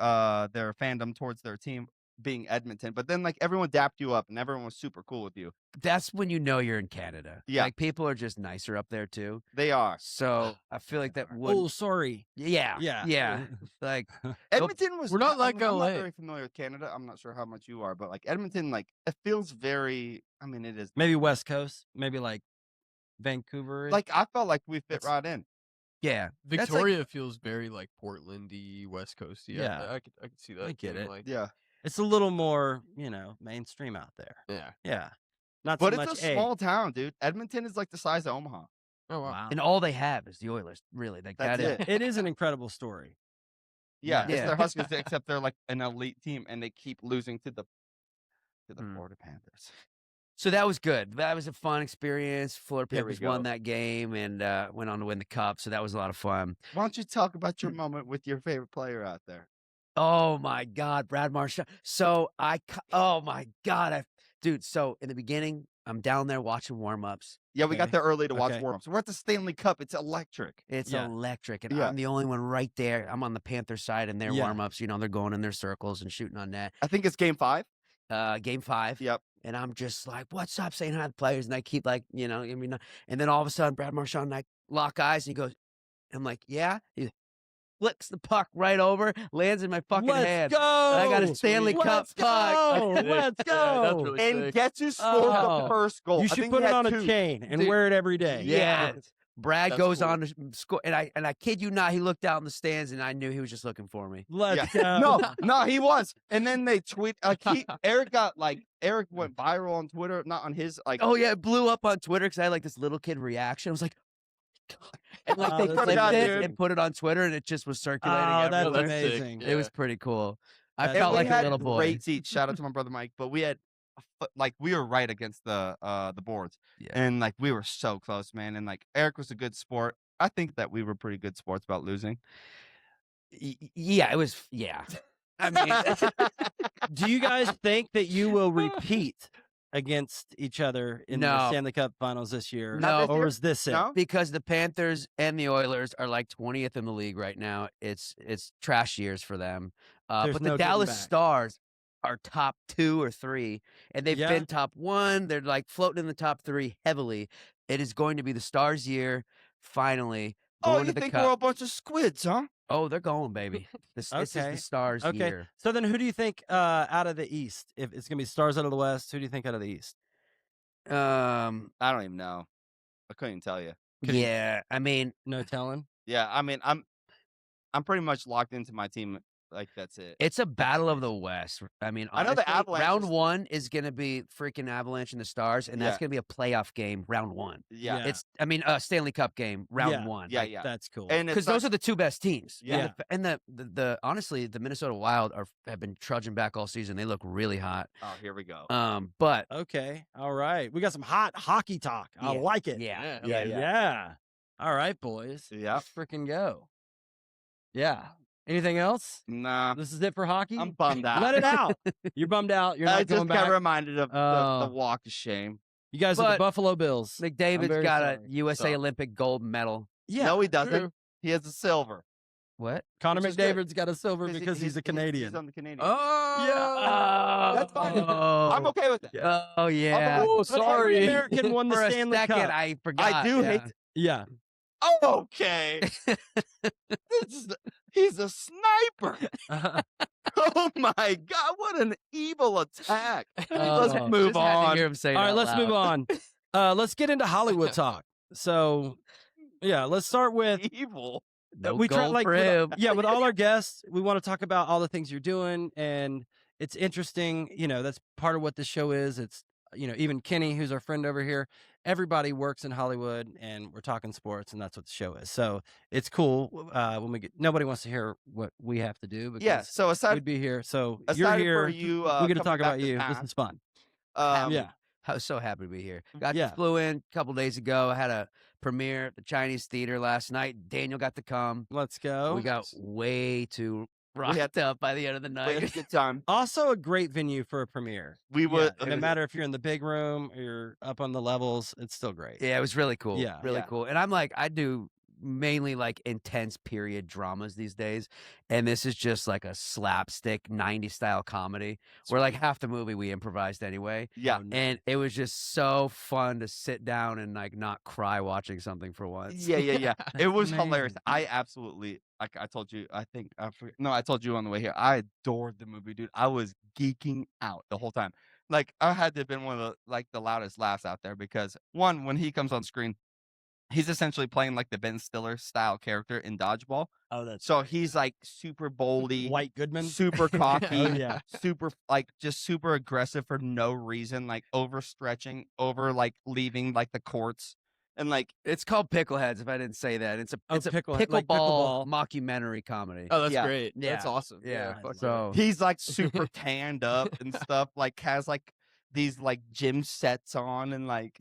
fandom towards their team being Edmonton, but then like everyone dapped you up and everyone was super cool with you. That's when you know you're in Canada. Yeah. Like people are just nicer up there too. They are. So I feel like that would. Oh, sorry. Yeah. Yeah. Yeah. Like Edmonton was We're not like I'm LA. not very familiar with Canada. I'm not sure how much you are, but like Edmonton, like it feels very I mean it is Maybe West Coast. Maybe like Vancouver. like I felt like we fit It's- right in. yeah. That's like- Victoria feels very like Portlandy, West Coast. Yeah. I could see that. I get being it. Like, Yeah. It's a little more, mainstream out there. yeah. Yeah. Not But so it's much a small town, dude. Edmonton is like the size of Omaha. Oh wow. Wow. And all they have is the Oilers. Really. Like That's that is. it. It is an incredible story. Yeah, it's Yeah. their Huskies, except they're like an elite team, and they keep losing to the Mm. Florida Panthers. So that was good. That was a fun experience. Florida Here we Panthers won go. that game and went on to win the cup. So that was a lot of fun. Why don't you talk about your moment with your favorite player out there? Oh my God, Brad Marchand. So oh my God, dude. So in the beginning, I'm down there watching warm-ups. Yeah, we got Okay. there early to watch Okay. warm-ups. We're at the Stanley Cup. It's electric. It's Yeah. electric, and Yeah. I'm the only one right there. I'm on the Panther side in their Yeah. warm-ups. They're going in their circles and shooting on net. I think it's game 5. Game 5. Yep. And I'm just like, what's up, saying hi to the players, and I keep like, and then all of a sudden, Brad Marchand and I lock eyes, and he goes, I'm like, yeah. He flicks the puck right over, lands in my fucking Let's hand. go. And I got a Stanley Cup Let's puck. go. Let's That's go. really And sick. guess who scored Oh. the first goal? You I should think put he it had on 2. a chain and Dude. wear it every day. Yeah. Brad That's goes cool. on to score, and I kid you not, he looked out in the stands, and I knew he was just looking for me. Let's Yeah. go. No, he was. And then they tweet. Eric went viral on Twitter, not on his like. Oh yeah, it blew up on Twitter because I had like this little kid reaction. I was like, and like Oh, they that's clipped amazing. it and put it on Twitter, and it just was circulating Oh, that's everywhere. that's sick. amazing. Yeah. It was pretty cool. I That's felt we like had a little boy. Great seats. Shout out to my brother Mike. But we had we were right against the boards, Yeah. and like we were so close, man. And like Eric was a good sport. I think that we were pretty good sports about losing. Yeah, it was. Yeah, I mean, Do you guys think that you will repeat against each other in the No. Stanley Cup Finals this year? No. Or is this it? No? because the Panthers and the Oilers are like 20th in the league right now. It's trash years for them. There's But no the getting Dallas back. Stars are top 2 or 3, and they've Yeah. been top 1. They're like floating in the top 3 heavily. It is going to be the Stars' year. Finally, Oh, going you to the think Cup. we're a bunch of squids, huh? Oh, they're going, baby. This is Okay. the Stars' Okay. year. So then who do you think out of the East? If it's going to be Stars out of the West, who do you think out of the East? I don't even know. I couldn't tell you. Yeah, I mean, No telling. Yeah, I mean, I'm pretty much locked into my team. Like that's it. it's a battle of the West. I mean, I know the honestly, Avalanche round is- 1 is going to be freaking Avalanche and the Stars, and that's Yeah. going to be a playoff game, round 1. Yeah, Yeah. It's, I mean, Stanley Cup game, round Yeah. 1. yeah, yeah. That's cool. And Because those are the 2 best teams. Yeah. And the honestly, the Minnesota Wild have been trudging back all season. They look really hot. Oh, here we go. But Okay. All right. We got some hot hockey talk. I Yeah. like it. yeah, Yeah, Yeah. All right, boys. Yeah. Let's freaking go. Yeah. Anything else? Nah, This is it for hockey? I'm bummed out. Let it out. You're bummed out. You're I not just going got back. reminded of Oh. the walk of shame. You guys are But the Buffalo Bills. I'm McDavid's very got sorry. a USA So- Olympic gold medal. Yeah. No, he doesn't. True. He has a silver. What? Connor which is good. McDavid's got a silver because he's a Canadian. He's on the Canadian. Oh, That's fine. I'm okay with it. Oh yeah. Oh, But every sorry. American won the For a Stanley second, Cup. I forgot. I do yeah. hate. Yeah. Oh, okay. This is He's a sniper. Oh my God! What an evil attack. Let's Oh. move Just had to on. hear him say it All right, out let's move loud. on. Let's get into Hollywood talk. So, yeah, let's start with Evil. No we try goal like for with, him. yeah, with all our guests, we want to talk about all the things you're doing, and it's interesting. You know, that's part of what the show is. It's even Kenny, who's our friend over here. Everybody works in Hollywood, and we're talking sports, and that's what the show is. So it's cool when we get. Nobody wants to hear what we have to do because Yeah. So aside we'd be here. So you're aside here. for you, we get to coming talk back about to you. town, This is fun. Happy. Yeah. I was so happy to be here. Yeah. Flew in a couple days ago. I had a premiere at the Chinese Theater last night. Daniel got to come. Let's go. We got way too rocked up by the end of the we had a night. good time. Also, a great venue for a premiere. We would. No matter if you're in the big room or you're up on the levels, it's still great. Yeah, it was really cool. Yeah. Really Yeah. cool. And I'm like, I do mainly like intense period dramas these days. And this is just like a slapstick 90s style comedy where like half the movie we improvised anyway. Yeah. And it was just so fun to sit down and like not cry watching something for once. Yeah. It That's was hilarious. amazing. I absolutely, like I told you, I think, I told you on the way here, I adored the movie, dude. I was geeking out the whole time. Like, I had to have been one of the loudest laughs out there because, one, when he comes on screen, he's essentially playing like the Ben Stiller style character in Dodgeball. Oh, that's So he's like super boldy, White Goodman. super cocky, Oh, yeah. super just super aggressive for no reason, like overstretching, over like leaving like the courts, and like It's called Pickleheads, if I didn't say that. It's a Picklehead, pickleball, like pickleball. mockumentary comedy. Oh, that's Yeah. great. That's Yeah. awesome. Yeah. fuck So he's like super tanned up and stuff, like has like these like gym sets on and like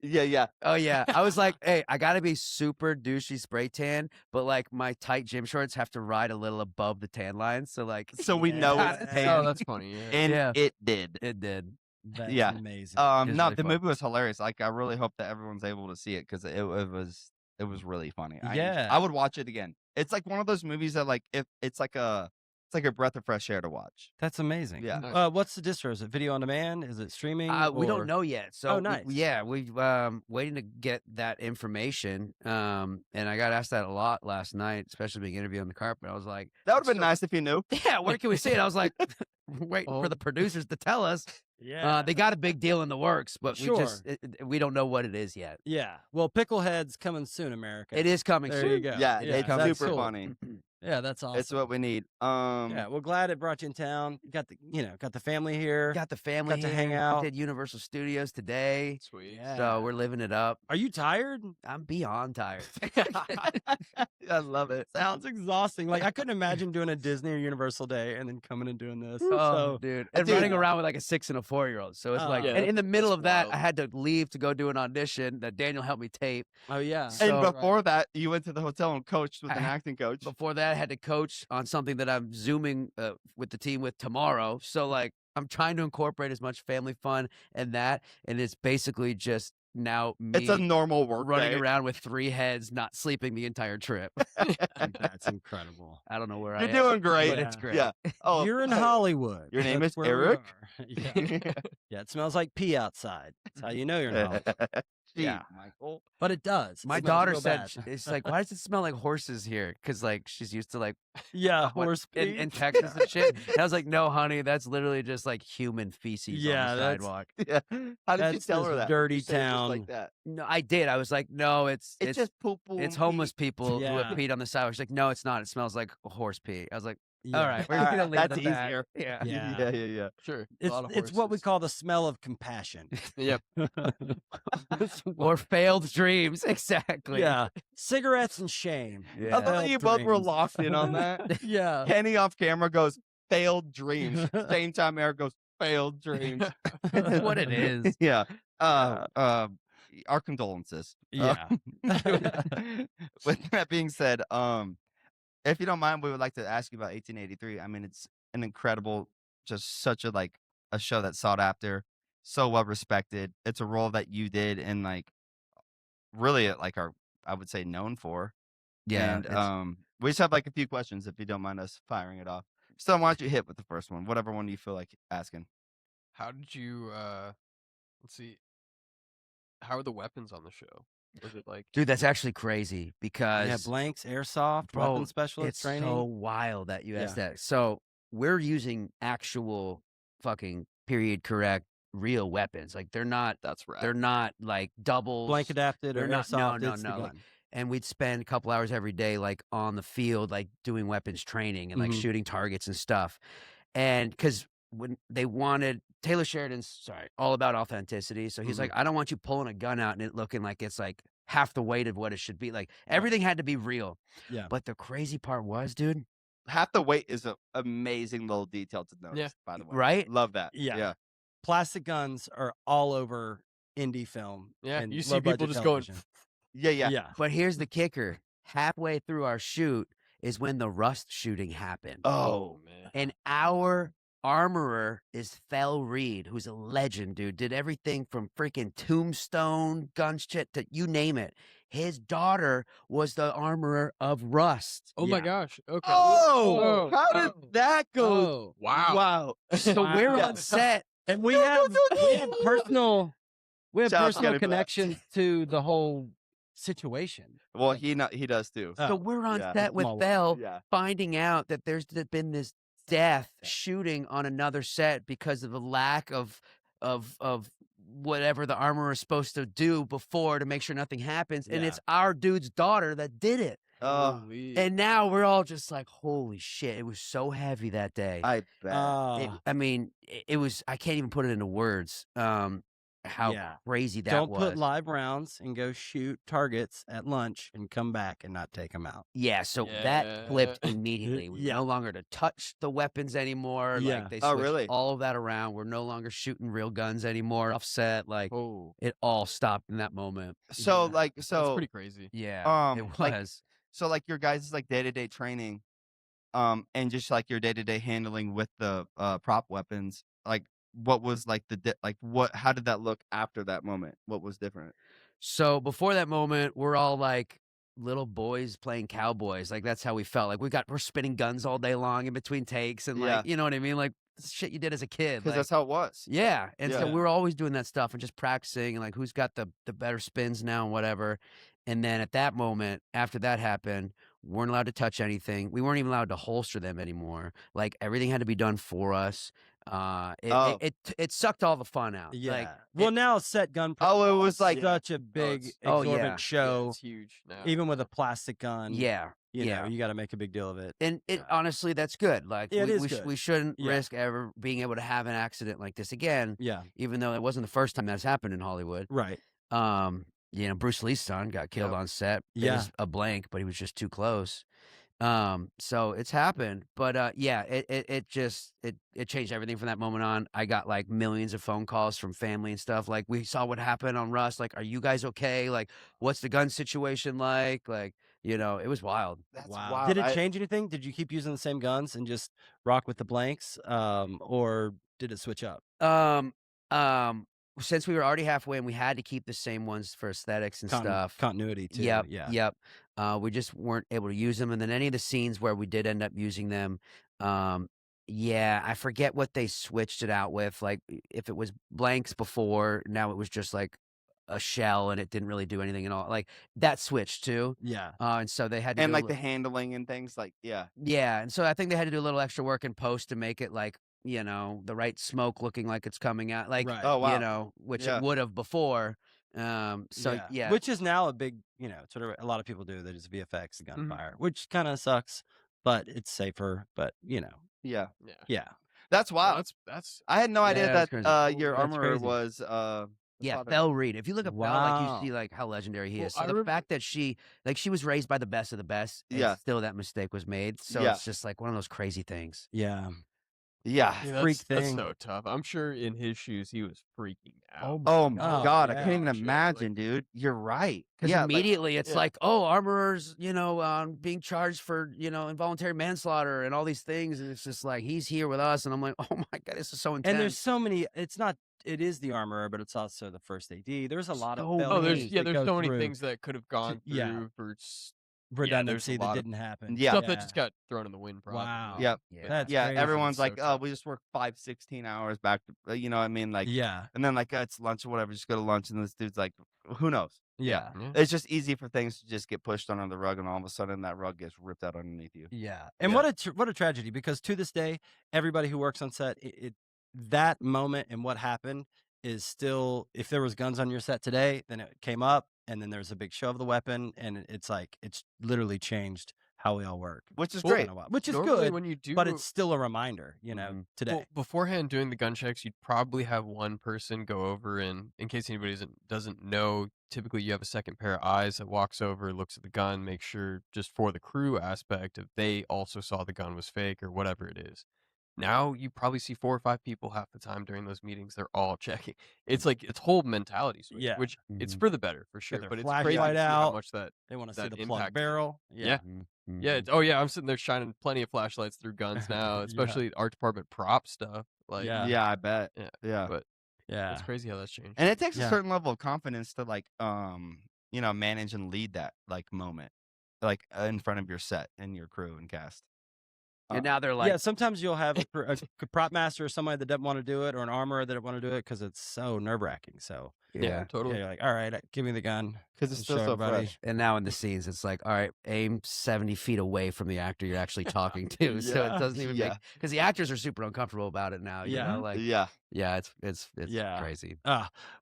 yeah. oh yeah. I was like, hey, I gotta be super douchey spray tan, but like my tight gym shorts have to ride a little above the tan line. So like So we know Yeah. it's Oh, tan, that's funny. Yeah. and Yeah. it did. it did. That's Yeah. amazing. No, really the fun. movie was hilarious. Like, I really hope that everyone's able to see it because it was really funny. Yeah. I would watch it again. It's like one of those movies that like if it's like a breath of fresh air to watch. That's amazing. Yeah. Nice. What's the distro? Is it video on demand? Is it streaming? We or- don't know yet. So Oh, nice. we waiting to get that information. And I got asked that a lot last night, especially being interviewed on the carpet. I was like, That would have been nice if you knew. yeah, where can we see it? I was like, waiting Oh. for the producers to tell us. Yeah. They got a big deal in the works, but Sure. we don't know what it is yet. Yeah. Well, Pickleheads coming soon, America. It is coming There soon. you go. Yeah, It is it's coming super cool. funny. Yeah, that's awesome. It's what we need. Yeah, well, glad it brought you in town. Got the family here. Got the family Got to here. hang I out. did Universal Studios today, Sweet. Yeah. so we're living it up. Are you tired? I'm beyond tired. I love it. Sounds exhausting. Like I couldn't imagine doing a Disney or Universal day and then coming and doing this. Oh, So dude. Dude. And running around with like a 6 and a 4-year-old. So it's Oh. like, Yeah, and in the middle that's of that, wild. I had to leave to go do an audition that Daniel helped me tape. oh yeah. And So- before that, you went to the hotel and coached with an I- acting coach. Before that, I had to coach on something that I'm Zooming with the team with tomorrow. So like, I'm trying to incorporate as much family fun and that. And it's basically just now me It's a normal work running day. around with 3 heads, not sleeping the entire trip. That's incredible. I don't know where I You're am. doing great. But it's great. Yeah. Oh, You're in Hollywood. Your name That's is where we Eric? are. Yeah. Yeah, it smells like pee outside. That's how you know you're in Hollywood. Gee, Yeah. Michael. But it does. It My smells daughter real said, bad. it's like, why does it smell like horses here? Because like she's used to like yeah, what- horse pee. in Texas and shit. And I was like, no, honey, that's literally just like human feces Yeah, on the that's- sidewalk. Yeah. How did you That's tell her this that? dirty You said it just town. like that. No, I did. I was like, no, it's Just poo poo. it's homeless people who Yeah. have peed on the sidewalk. She's like, no, it's not. It smells like horse pee. I was like, Yeah. all right, we're All gonna right, leave it that's at that. easier. Yeah. Yeah. Yeah. Sure. It's what we call the smell of compassion. Yep. Or failed dreams. Exactly. Yeah. Cigarettes and shame. Yeah. I thought Failed you both were dreams. locked in on that. Yeah. Kenny off camera goes, failed dreams. Same time Eric goes, failed dreams. That's what it is. Yeah. Our condolences. Yeah. With that being said, if you don't mind, we would like to ask you about 1883. I mean, it's an incredible, just such a like a show that's sought after, so well respected. It's a role that you did and like really like are I would say known for. Yeah. And it's- we just have like a few questions if you don't mind us firing it off. So why don't you hit with the first one, whatever one you feel like asking. How did you let's see. How are the weapons on the show? Was it like Dude, that's actually crazy Yeah, because blanks, airsoft, bro, weapon specialist it's training. so wild that you asked Yeah. that. So we're using actual fucking period correct real weapons. Like they're not that's right? they're not like doubles. Blank adapted or They're not airsoft. no, It's the no. Like, gun. and we'd spend a couple hours every day like on the field, like doing weapons training and like Mhm. shooting targets and stuff. And because when they wanted Taylor Sheridan's all about authenticity. So he's like, I don't want you pulling a gun out and it looking like it's like half the weight of what it should be. Like everything had to be real. Yeah. But the crazy part was, dude, Half the weight is an amazing little detail to notice. Yeah. By the way, right? Love that. Yeah. Plastic guns are all over indie film. Yeah, and you see people low-budget just television. Yeah. Yeah. But here's the kicker. Halfway through our shoot is when the Rust shooting happened. Oh, man. And our armorer is Fel Reed, who's a legend, dude. Did everything from freaking Tombstone, Gunshit, to you name it. His daughter was the armorer of Rust. Oh my Yeah. gosh. Okay. Oh, how did oh. that go? Oh. Wow. Wow. So we're Wow. on set. And we have personal Shout out to personal Gary Black. connection to the whole situation. Well, he does too. Oh, So we're on yeah. set with Small world. Fel Yeah. finding out that there's been this death shooting on another set because of the lack of whatever the armorer is supposed to do before to make sure nothing happens. And Yeah. it's our dude's daughter that did it. Oh, And now we're all just like, holy shit. It was so heavy that day. I bet. I mean, it was, I can't even put it into words. How Yeah. crazy that Don't was. put live rounds and go shoot targets at lunch and come back and not take them out. Yeah, so that flipped immediately. We're Yeah. no longer to touch the weapons anymore. Yeah. Like they Oh, switched really? all of that around. We're no longer shooting real guns anymore. Offset, like Oh, it all stopped in that moment. So Yeah. like that's so pretty crazy. Yeah, it like- was. so like your guys' like day-to-day training and just like your day-to-day handling with the prop weapons, like what was like how did that look after that moment? What was different? So before that moment, we're all like little boys playing cowboys. Like that's how we felt. Like we're spinning guns all day long in between takes and like, you know what I mean? Like shit you did as a kid. Because Like, that's how it was. yeah. And so Yeah. we were always doing that stuff and just practicing and like who's got the better spins now and whatever. And then at that moment, after that happened, we weren't allowed to touch anything. We weren't even allowed to holster them anymore. Like everything had to be done for us. It sucked all the fun out. Yeah. Like, well, now set gun. Oh, it was like such a big, it's- oh, exorbitant yeah. Yeah, show. it's huge now. Even with a plastic gun. yeah. You yeah. know, you got to make a big deal of it. And it honestly, that's good. Like Yeah, it we, is we, good. we shouldn't Yeah. risk ever being able to have an accident like this again. Yeah. Even though it wasn't the first time that's happened in Hollywood. Right. Bruce Lee's son got killed on set. It Yeah. was a blank, but he was just too close. So it's happened, but it changed everything from that moment on. I got like millions of phone calls from family and stuff. Like, we saw what happened on Rust. Like, are you guys okay? Like, what's the gun situation like? Like, it was wild. That's Wow. wild. Did it change anything? Did you keep using the same guns and just rock with the blanks? Or did it switch up? Since we were already halfway and we had to keep the same ones for aesthetics and stuff. Continuity too. Yep. Yeah. Yep. We just weren't able to use them. And then any of the scenes where we did end up using them, I forget what they switched it out with. Like if it was blanks before, now it was just like a shell and it didn't really do anything at all. Like that switched too. Yeah. And so they had to And do a like the handling and things like yeah. And so I think they had to do a little extra work in post to make it like, the right smoke looking like it's coming out. Like, Right. Oh, wow. which Yeah. it would have before. Which is now a big, sort of a lot of people do that is VFX Mm-hmm. gunfire, which kind of sucks, but it's safer. But yeah. yeah. That's Wow, wild. that's I had no idea Yeah, that's that crazy. your That's armorer crazy. was Yeah, father. Fel Reed. If you look at Fel, like Wow. you see like how legendary he Well, is. So I the remember- fact that she was raised by the best of the best, and Yeah. still that mistake was made. So Yeah. it's just like one of those crazy things. Yeah. Yeah. yeah, freak that's thing. so tough. I'm sure in his shoes he was freaking out. Oh my Oh, God, I yeah. can't even Shit, imagine, dude. You're right. Because Yeah, immediately it's yeah. like, oh, armorers, being charged for, involuntary manslaughter and all these things. And it's just like, he's here with us. And I'm like, oh my God, this is so intense. And there's so many. It is the armorer, but it's also the first AD. There's a lot So of many. Oh, there's failures that there's go so many through things that could have gone through yeah. for redundancy a that lot of didn't happen. Yeah. stuff that just got thrown in the wind. Probably. Wow. Yep. yeah. That's yeah, crazy. everyone's So like, oh, tough. we just work 16 hours back to, you know what I mean? Like, Yeah. and then like, it's lunch or whatever, just go to lunch. And this dude's like, who knows? Yeah. Yeah. It's just easy for things to just get pushed under the rug, and all of a sudden that rug gets ripped out underneath you. Yeah. And Yeah. what a tragedy, because to this day, everybody who works on set, that moment and what happened is still, if there was guns on your set today, then it came up and then there's a big show of the weapon, and it's like it's literally changed how we all work. Which is Well, great. Which is Normally good, when you do, but it's still a reminder, today. well, beforehand doing the gun checks, you'd probably have one person go over, and in case anybody doesn't know, typically you have a second pair of eyes that walks over, looks at the gun, makes sure, just for the crew aspect, if they also saw the gun was fake or whatever it is. Now you probably see 4 or 5 people half the time during those meetings. They're all checking. It's like it's whole mentality switch, Yeah. which it's Mhm. for the better for Get sure. their But it's crazy to see flashlight how out. much that. They want to see that the plug impacted it. barrel. Yeah. Mhm. Yeah. Oh yeah. I'm sitting there shining plenty of flashlights through guns now, Yeah. especially art department prop stuff. Like, Yeah. Yeah, I bet. yeah. Yeah. But Yeah. it's crazy how that's changed. And it takes a Yeah. certain level of confidence to like manage and lead that like moment, like in front of your set and your crew and cast. And now they're like, Yeah, sometimes you'll have a prop master or somebody that doesn't want to do it, or an armorer that doesn't want to do it because it's so nerve-wracking. So yeah. Totally. you're like, all right, give me the gun. Because it's and still show so everybody. fresh. And now in the scenes, it's like, all right, aim 70 feet away from the actor you're actually talking to. So Yeah. it doesn't even Yeah. make, because the actors are super uncomfortable about it now. You Yeah. know? Like, Yeah. yeah, it's Yeah. crazy.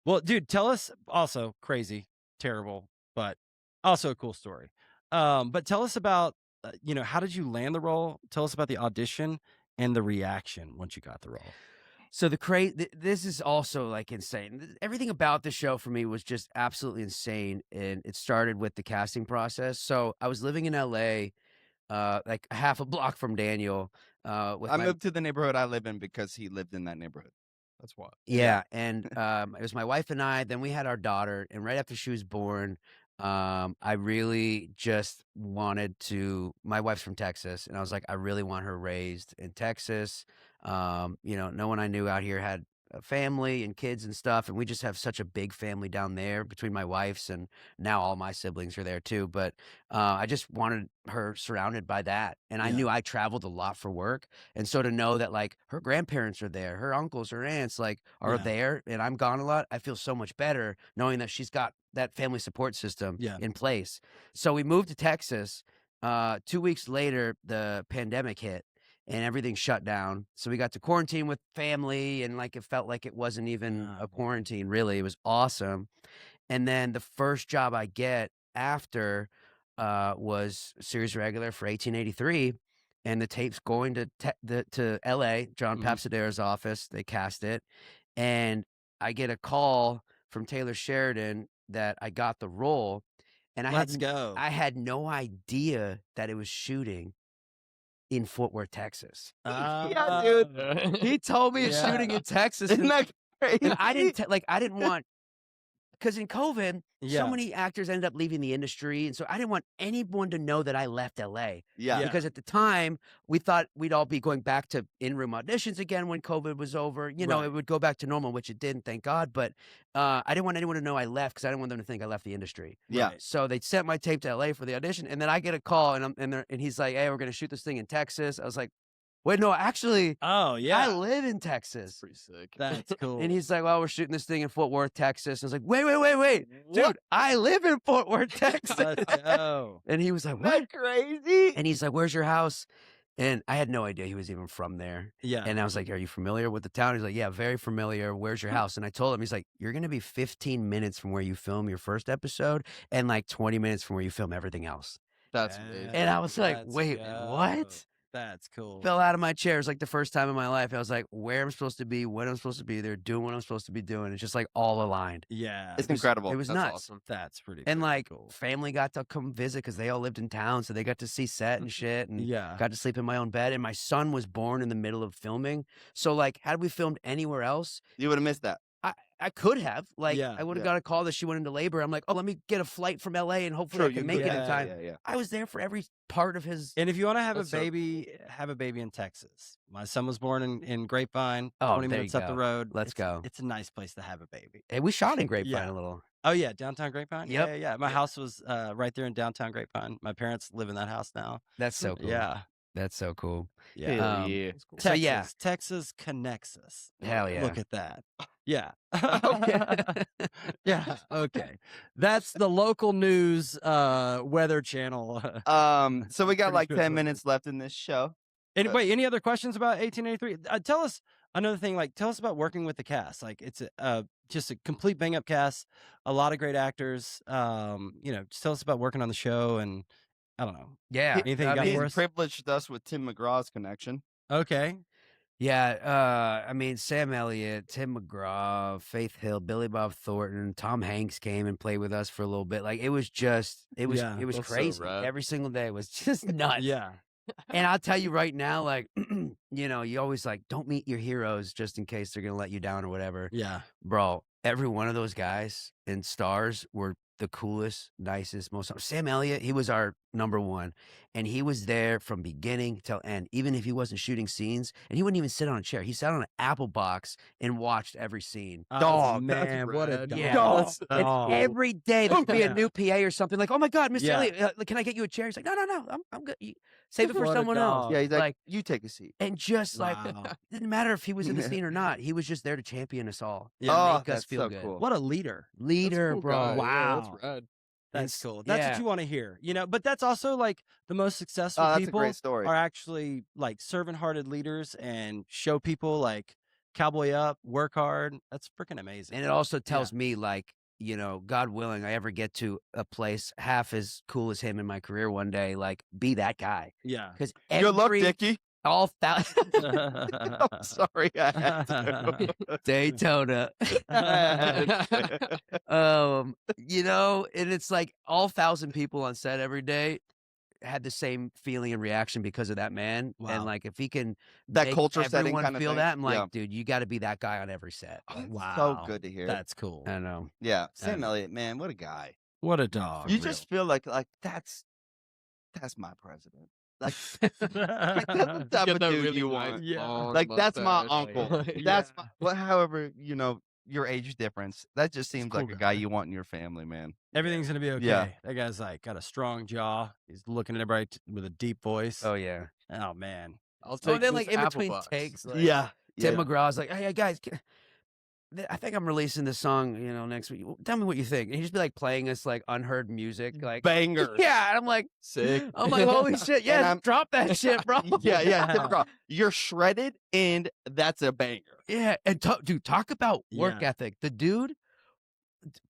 Well, dude, tell us, also crazy, terrible, but also a cool story. But tell us about, how did you land the role? Tell us about the audition and the reaction once you got the role. So this is also like insane. Everything about the show for me was just absolutely insane, and it started with the casting process. So I was living in LA, like half a block from Daniel. With I my moved to the neighborhood I live in because he lived in that neighborhood. That's why. yeah, and it was my wife and I. Then we had our daughter, and right after she was born, I really just wanted to. My wife's from Texas, and I was like, I really want her raised in Texas. No one I knew out here had a family and kids and stuff, and we just have such a big family down there between my wife's, and now all my siblings are there too. But I just wanted her surrounded by that, and I Yeah. knew I traveled a lot for work, and so to know that like her grandparents are there, her uncles, her aunts like are Yeah. there, and I'm gone a lot, I feel so much better knowing that she's got that family support system Yeah. in place. So we moved to Texas. 2 weeks later, the pandemic hit and everything shut down. So we got to quarantine with family, and like it felt like it wasn't even Ah, a quarantine, really. It was awesome. And then the first job I get after was series regular for 1883, and the tape's going to LA, John Mhm. Papsadera's office. They cast it, and I get a call from Taylor Sheridan that I got the role, and Let's go. I had no idea that it was shooting in Fort Worth, Texas. Yeah, dude. He told me it's Yeah. shooting in Texas, Isn't and, that crazy? and I didn't want, because in COVID, Yeah. so many actors ended up leaving the industry, and so I didn't want anyone to know that I left LA. Yeah. Yeah. Because at the time, we thought we'd all be going back to in-room auditions again when COVID was over. Right. It would go back to normal, which it didn't, thank God. But I didn't want anyone to know I left because I didn't want them to think I left the industry. Yeah. Right. So they sent my tape to LA for the audition, and then I get a call, and he's like, "Hey, we're gonna shoot this thing in Texas." I was like, "Wait, no, actually, Oh, I yeah. live in Texas." Pretty sick. That's cool. And he's like, "Well, we're shooting this thing in Fort Worth, Texas." I was like, "Wait, What? dude, I live in Fort Worth, Texas." Let's go. And he was like, Isn't "What?" that crazy? And he's like, "Where's your house?" And I had no idea he was even from there. Yeah. And I was like, "Are you familiar with the town?" He's like, "Yeah, very familiar. Where's your house?" And I told him, he's like, "You're going to be 15 minutes from where you film your first episode and like 20 minutes from where you film everything else." That's amazing. And I was like, Let's "Wait, go. what?" That's cool. Fell out of my chair. It was like the first time in my life. I was like, where I'm supposed to be, when I'm supposed to be there, doing what I'm supposed to be doing. It's just like all aligned. Yeah. It's incredible. It was That's nuts. awesome. That's pretty And like cool. family got to come visit because they all lived in town. So they got to see set and shit. And Yeah. got to sleep in my own bed. And my son was born in the middle of filming. So like, had we filmed anywhere else, You would have missed that. I could have. Like, Yeah. I would have Yeah. got a call that she went into labor. I'm like, oh, let me get a flight from LA and hopefully I can make it in could. time. Yeah. I was there for every part of his. And if you want to have That's a so baby, have a baby in Texas. My son was born in Grapevine, Oh, 20 there minutes you up the go. road. Let's go. It's a nice place to have a baby. Hey, we shot in Grapevine Yeah. a little. Oh, yeah. Downtown Grapevine? Yep. Yeah. My house was right there in downtown Grapevine. My parents live in that house now. That's so cool. Yeah. That's so cool. Yeah. Hell Um, yeah. That's cool. So, Texas. yeah. Texas connects us. Hell yeah. Look at that. Yeah. Yeah. Okay. That's the local news weather channel. So we got Pretty like good 10 one. minutes left in this show. Wait, any other questions about 1883? Tell us another thing. Like, tell us about working with the cast. Like, it's just a complete bang up cast. A lot of great actors. Just tell us about working on the show, and I don't know. Yeah. Anything you I got mean, for He us? privileged us with Tim McGraw's connection. Okay. Yeah, I mean, Sam Elliott, Tim McGraw, Faith Hill, Billy Bob Thornton, Tom Hanks came and played with us for a little bit. Like, it was Yeah, it was that's so crazy. rad. Every single day was just nuts. Yeah. And I'll tell you right now, like, you always like, don't meet your heroes just in case they're going to let you down or whatever. Yeah. Bro, every one of those guys and stars were the coolest, nicest, most. Sam Elliott, he was our number one, and he was there from beginning till end. Even if he wasn't shooting scenes, and he wouldn't even sit on a chair. He sat on an apple box and watched every scene. Dog, that's man, what a rad. dog. Yeah. Dog. And Dog. every day there'd be Yeah. a new PA or something like, "Oh my God, Mr. Yeah. Elliott, can I get you a chair?" He's like, "No, I'm good. Save it for What a someone else." dog. Yeah, he's like, like, you take a seat. and just like, Wow. didn't matter if he was in the scene or not. He was just there to champion us all. Yeah. and Oh, make us that's feel so good. cool. What a leader. That's a Leader, cool bro. guy. Yeah, Wow. that's rad. That's It's- cool. That's what yeah. you want to hear, But that's also like the most successful Oh, that's a people great story. are actually like servant-hearted leaders and show people like cowboy up, work hard. That's freaking amazing. And it also tells me, like, God willing, I ever get to a place half as cool as him in my career one day, like, be that guy. Yeah. Because Good luck, Dickie. all I'm sorry, I had to. Daytona. And it's like all 1,000 people on set every day had the same feeling and reaction because of that man. Wow. And like, if he can That make culture setting everyone kind of feel thing. that, I'm like, Yeah. dude, you got to be that guy on every set. Wow. So good to hear. That's cool. I know. Yeah, Sam know. Elliott, man, what a guy. What a dog. You just feel like that's my president. Like that's the type Get of that dude really you nice want. Yeah. long Like that's my mustache. uncle. Like, That's however your age difference. That just seems cool like a guy. guy you want in your family, man. Everything's gonna be okay. Yeah. That guy's like got a strong jaw. He's looking at everybody with a deep voice. Oh, yeah. Oh man. I'll So take then, this like, in apple between box. takes, like, Yeah. Tim McGraw's like, hey, guys, I think I'm releasing this song, next week. Tell me what you think. And he'd just be like playing us like unheard music, like Bangers. Yeah, and I'm like, Sick. I'm like, holy shit, yes, I'm- drop that shit, bro. Yeah. Tim McGraw. You're shredded, and that's a banger. Yeah, and dude, talk about work Yeah. ethic. The dude,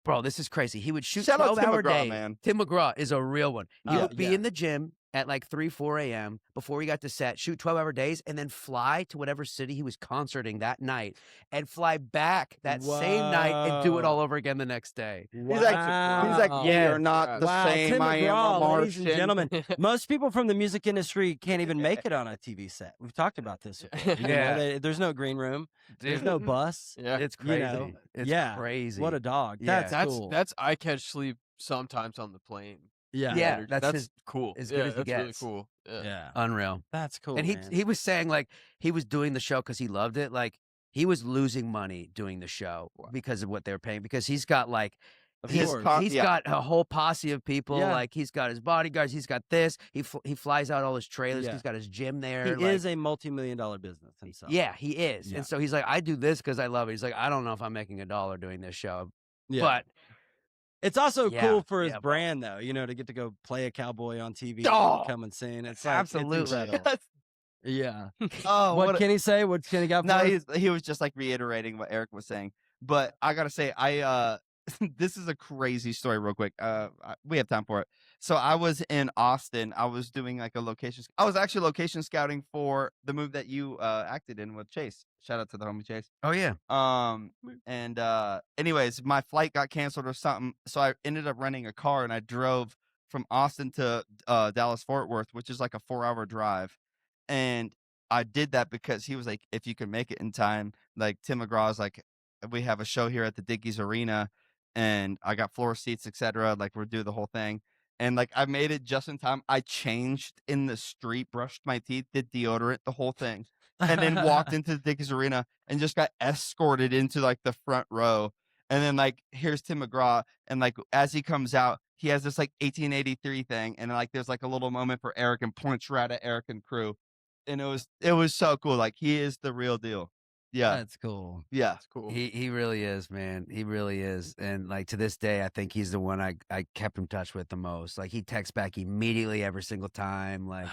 bro, this is crazy. He would shoot Shout out Tim 12-hour McGraw, days. man. Tim McGraw is a real one. He Oh, would be yeah. in the gym at like 3, 4 a.m. before he got to set, shoot 12-hour days, and then fly to whatever city he was concerting that night and fly back that same night and do it Whoa. all over again the next day. He's like, Wow. we are not the Wow, same. Tim I am a McGraw, ladies and Martian. gentlemen. Most people from the music industry can't even make it on a TV set. We've talked about this. Before. Yeah. There's no green room. There's no bus. Yeah. It's You crazy. know, It's yeah. crazy. What a dog. Yeah. That's cool. That's I catch sleep sometimes on the plane. yeah. Yeah. that's his- cool. as good as he that's really gets. cool. Yeah. Yeah. unreal. That's cool. And man. he was saying like he was doing the show because he loved it. Like he was losing money doing the show Wow. because of what they were paying. Because he's got like Of he's course. got a whole posse of people. Yeah. Like he's got his bodyguards. He's got this. He flies out all his trailers. Yeah. He's got his gym there. He like, is a multi-million-dollar business himself. yeah, he is. Yeah. And so he's like, I do this because I love it. He's like, I don't know if I'm making $1 doing this show, Yeah. but It's also Yeah, cool for his yeah, bro. brand, though. To get to go play a cowboy on TV, Oh, and come and sing. It's like, absolutely. It's incredible. Yeah. Oh, What can he say? What can he got? No, for us? he was just like reiterating what Eric was saying. But I gotta say, this is a crazy story, real quick. We have time for it. So I was in Austin. I was doing like a location. I was actually location scouting for the movie that you acted in with Chase. Shout out to the homie Chase. oh yeah, And anyways, my flight got canceled or something, so I ended up renting a car and I drove from Austin to Dallas Fort Worth, which is like a 4-hour drive. And I did that because he was like, if you can make it in time, like Tim McGraw's like, we have a show here at the Dickies Arena and I got floor seats, etc. Like we'll do the whole thing. And like I made it just in time. I changed in the street, brushed my teeth, did deodorant, the whole thing. And then walked into the Dickies Arena and just got escorted into like the front row. And then like here's Tim McGraw, and like as he comes out, he has this like 1883 thing, and like there's like a little moment for Eric and points right at Eric and crew, and it was so cool. Like he is the real deal. Yeah. That's cool. Yeah. That's cool. He really is, man. He really is. And like to this day, I think he's the one I kept in touch with the most. Like he texts back immediately every single time. Like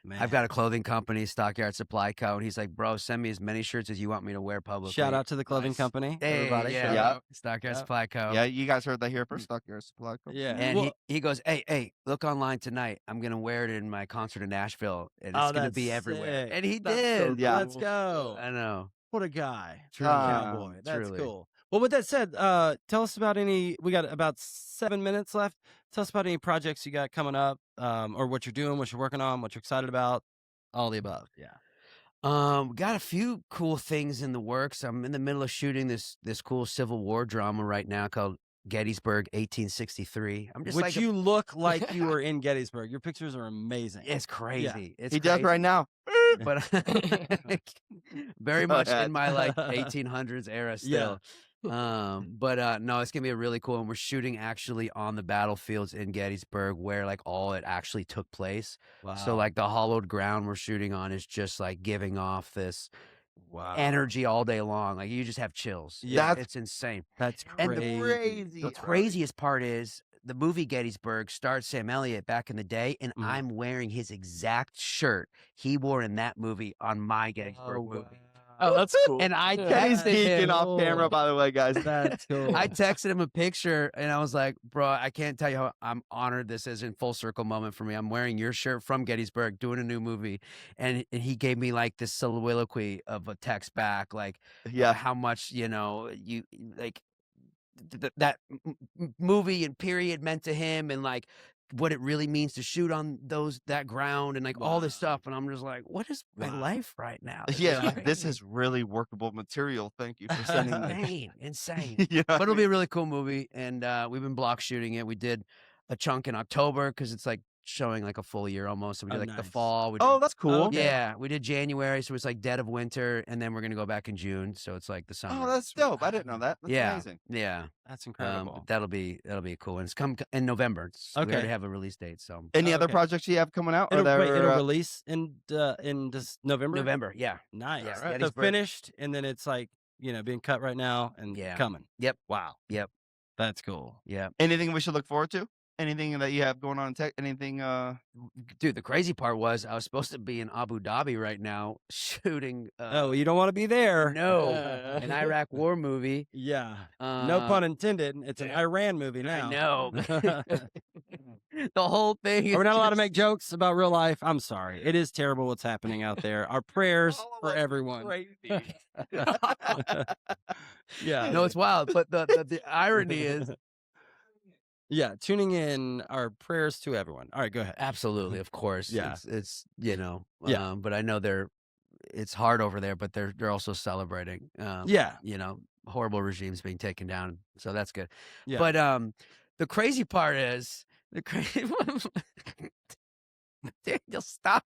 Man. I've got a clothing company, Stockyard Supply Co. And he's like, bro, send me as many shirts as you want me to wear publicly. Shout out to the clothing Nice. company, Hey, everybody. yeah. Shout Yeah. out. Stockyard Yep. Supply Co. Yeah, you guys heard that here first. Stockyard Supply Co. Yeah. And Well, he goes, hey, look online tonight. I'm gonna wear it in my concert in Nashville, and it's oh, gonna that's be everywhere. sick. And he That's did. so Yeah. Let's go. I know. What a guy. True Truly. cowboy. That's Truly. cool. Well, with that said, tell us about we got about 7 minutes left. Tell us about any projects you got coming up, or what you're doing, what you're working on, what you're excited about, all the above. Yeah. Got a few cool things in the works. I'm in the middle of shooting this cool Civil War drama right now called Gettysburg 1863. I'm just Which like you look like you were in Gettysburg. Your pictures are amazing. it's crazy. It's He does crazy. right now. But very Go much ahead. in my like 1800s era still. But no, it's gonna be a really cool, and we're shooting actually on the battlefields in Gettysburg where like all it actually took place. Wow. So like the hollowed ground we're shooting on is just like giving off this wow. energy all day long. Like you just have chills. Yeah. It's insane. That's And crazy. the craziest part is the movie Gettysburg starred Sam Elliott back in the day, and Mhm. I'm wearing his exact shirt he wore in that movie on my Gettysburg movie. Oh, that's cool. And I He's texted him. geeking off camera, by the way, guys. That's cool. I texted him a picture, and I was like, "Bro, I can't tell you how I'm honored this is in full circle moment for me. I'm wearing your shirt from Gettysburg, doing a new movie," and he gave me like this soliloquy of a text back, like, Yeah. how much you like that movie and period meant to him, and like what it really means to shoot on that ground, and like all this stuff. And I'm just like, what is my Wow. life right now? This Yeah, is like, this crazy. is really workable material. Thank you for sending me. insane. Yeah. But it'll be a really cool movie, and we've been block shooting it. We did a chunk in October because it's like showing like a full year almost. So we did Oh, like the nice. fall. We did, Oh, that's cool. Okay. yeah, we did January, so it's like dead of winter, and then we're gonna go back in June, so it's like the summer. Oh, that's dope. I didn't know that. That's yeah, amazing. yeah. That's incredible. But that'll be cool, and it's come in November. We Okay. already have a release date, so Any other Okay. projects you have coming out? Or It'll they're, release in this November. November. Yeah, Nice. Yeah, So Gettysburg. finished, and then it's like being cut right now and Yeah. coming. Yep. Wow. Yep. That's cool. yeah. anything we should look forward to? Anything that you have going on in tech? Anything? Dude, the crazy part was I was supposed to be in Abu Dhabi right now shooting. Oh, you don't want to be there. No, an Iraq war movie. Yeah. No pun intended. It's an Iran movie I now. know. The whole thing. Are we not allowed to is make jokes about real life? I'm sorry. It is terrible what's happening out there. Our prayers All of for us everyone. crazy. Yeah. No, it's wild. But the irony is, Yeah. Tuning in, our prayers to everyone. All right, go ahead. absolutely, of course. Yeah. It's Yeah. But I know it's hard over there, but they're also celebrating. Yeah. Horrible regimes being taken down, so that's good. Yeah. But the crazy part is the crazy. Daniel, stop.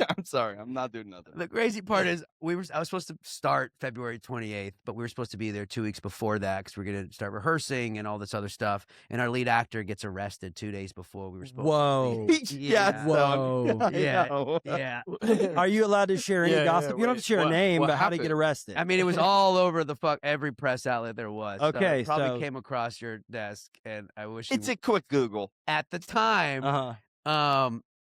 I'm sorry. I'm not doing nothing. The crazy part is I was supposed to start February 28th, but we were supposed to be there 2 weeks before that because we're going to start rehearsing and all this other stuff. And our lead actor gets arrested 2 days before we were supposed Whoa. to. Yes, Whoa. dog. I Yeah. know. Yeah. Are you allowed to share any Yeah, gossip? You don't have to wait, share a what- name, what but how to get happened? arrested. I mean, it was all over every press outlet there was. So it Okay, probably so- came across your desk, and I wish you It's a quick Google. at the time. Uh-huh.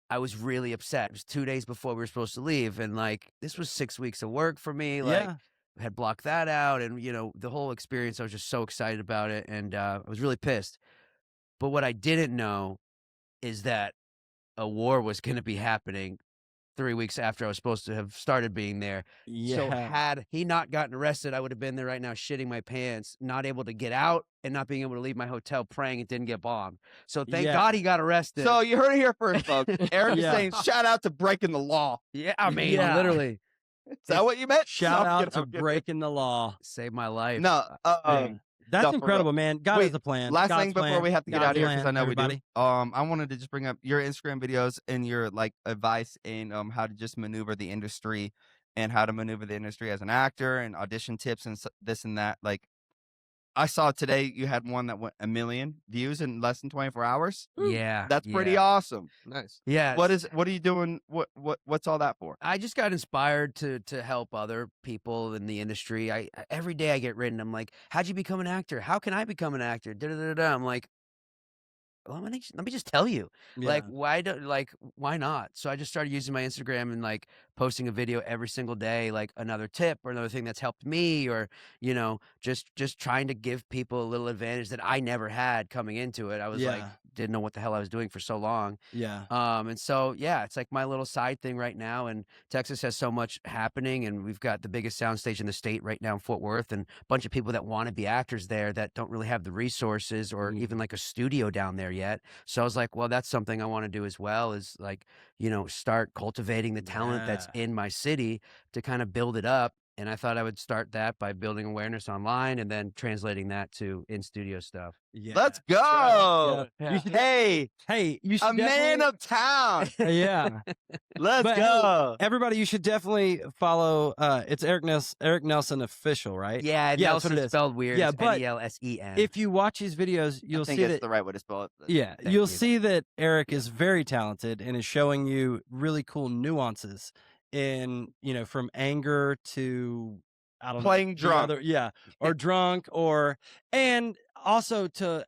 I was really upset. It was 2 days before we were supposed to leave, and like this was 6 weeks of work for me. Like Yeah. I had blocked that out, and the whole experience. I was just so excited about it, and I was really pissed. But what I didn't know is that a war was going to be happening 3 weeks after I was supposed to have started being there. Yeah. So had he not gotten arrested, I would have been there right now shitting my pants, not able to get out, and not being able to leave my hotel, praying it didn't get bombed. So thank Yeah. God he got arrested. So you heard it here first, folks. Eric is Yeah. saying, "Shout out to breaking the law." yeah, I mean, Yeah. literally Is that what you meant? Shout No, I'm out kidding, to I'm kidding. breaking the law. saved my life. No. That's No, for incredible, man. God Wait, has a plan. Last God's thing before plan. we have to get God's out of here because I plan, know everybody. we do. I wanted to just bring up your Instagram videos and your like advice in how to just maneuver the industry and how to maneuver the industry as an actor and audition tips and this and that. Like, I saw today you had one that went 1 million views in less than 24 hours. Yeah, That's pretty yeah. awesome. Nice. Yeah. What are you doing? What's all that for? I just got inspired to help other people in the industry. Every day I get written. I'm like, how'd you become an actor? How can I become an actor? Da-da-da-da. I'm like, well, let me just tell you. Yeah. Why not? So I just started using my Instagram and like posting a video every single day, like another tip or another thing that's helped me, or just trying to give people a little advantage that I never had coming into it. I was like, Yeah. didn't know what the hell I was doing for so long. Yeah. And so yeah, it's like my little side thing right now. And Texas has so much happening, and we've got the biggest soundstage in the state right now in Fort Worth, and a bunch of people that want to be actors there that don't really have the resources or even like a studio down there yet. So I was like, well, that's something I want to do as well, is like, start cultivating the talent that's in my city to kind of build it up. And I thought I would start that by building awareness online and then translating that to in-studio stuff. Yeah. Let's go. Yeah. You should- Hey, Hey, you should a man definitely- of town. Yeah. Let's But, go. Everybody, you should definitely follow. It's Eric Nelsen official, right? Yeah, Yeah, that's what it Nelson's is. spelled weird. Yeah, It's but Nelsen. If you watch his videos, I you'll think see it's that. the right way to spell it. Yeah, Thank you'll you. see that Eric is very talented and is showing you really cool nuances in, from anger to, I don't Playing know, drunk. or drunk, and also to,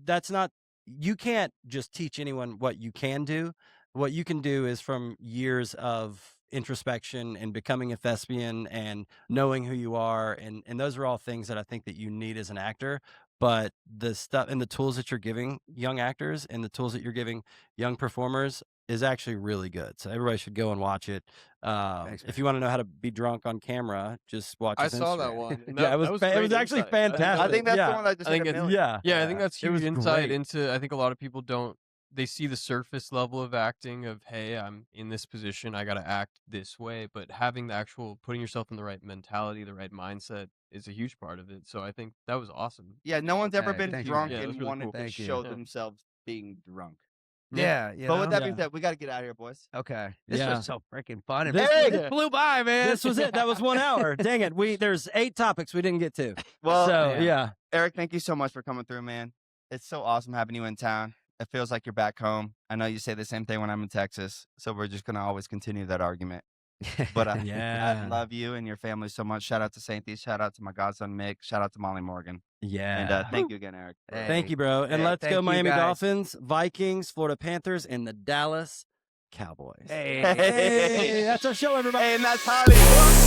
that's not, you can't just teach anyone what you can do. What you can do is from years of introspection and becoming a thespian and knowing who you are, and those are all things that I think that you need as an actor. But the stuff and the tools that you're giving young actors and the tools that you're giving young performers is actually really good. So everybody should go and watch it. Thanks, If you want to know how to be drunk on camera, just watch. I his saw that Instagram. one. and Yeah, that it was was it was great actually insight. I think fantastic. I think that's yeah. the one that just I hit think a it's- million. Yeah, I think that's It was huge insight great. into. I think a lot of people don't. They see the surface level of acting of, hey, I'm in this position, I got to act this way. But having the actual putting yourself in the right mentality, the right mindset is a huge part of it. So I think that was awesome. Yeah, no one's ever Hey, been thank you, drunk man. Yeah, it was and really wanted cool. to Thank you. show Yeah. themselves being drunk. Yeah. But with that Yeah. being said, we got to get out of here, boys. Okay. This Yeah. was so freaking fun. And This- it flew by, man. This was it. That was 1 hour. Dang it. There's 8 topics we didn't get to. Well, So yeah. Eric, thank you so much for coming through, man. It's so awesome having you in town. It feels like you're back home. I know you say the same thing when I'm in Texas, so we're just gonna always continue that argument. But I Yeah. love you and your family so much. Shout out to Sainties. Shout out to my godson Mick. Shout out to Molly Morgan. Yeah. And thank you again, Eric. Hey. Thank you, bro. And Hey, let's thank go you, Miami guys. Dolphins, Vikings, Florida Panthers, and the Dallas Cowboys. Hey. Hey, that's our show, everybody. Hey, and that's Hollywood.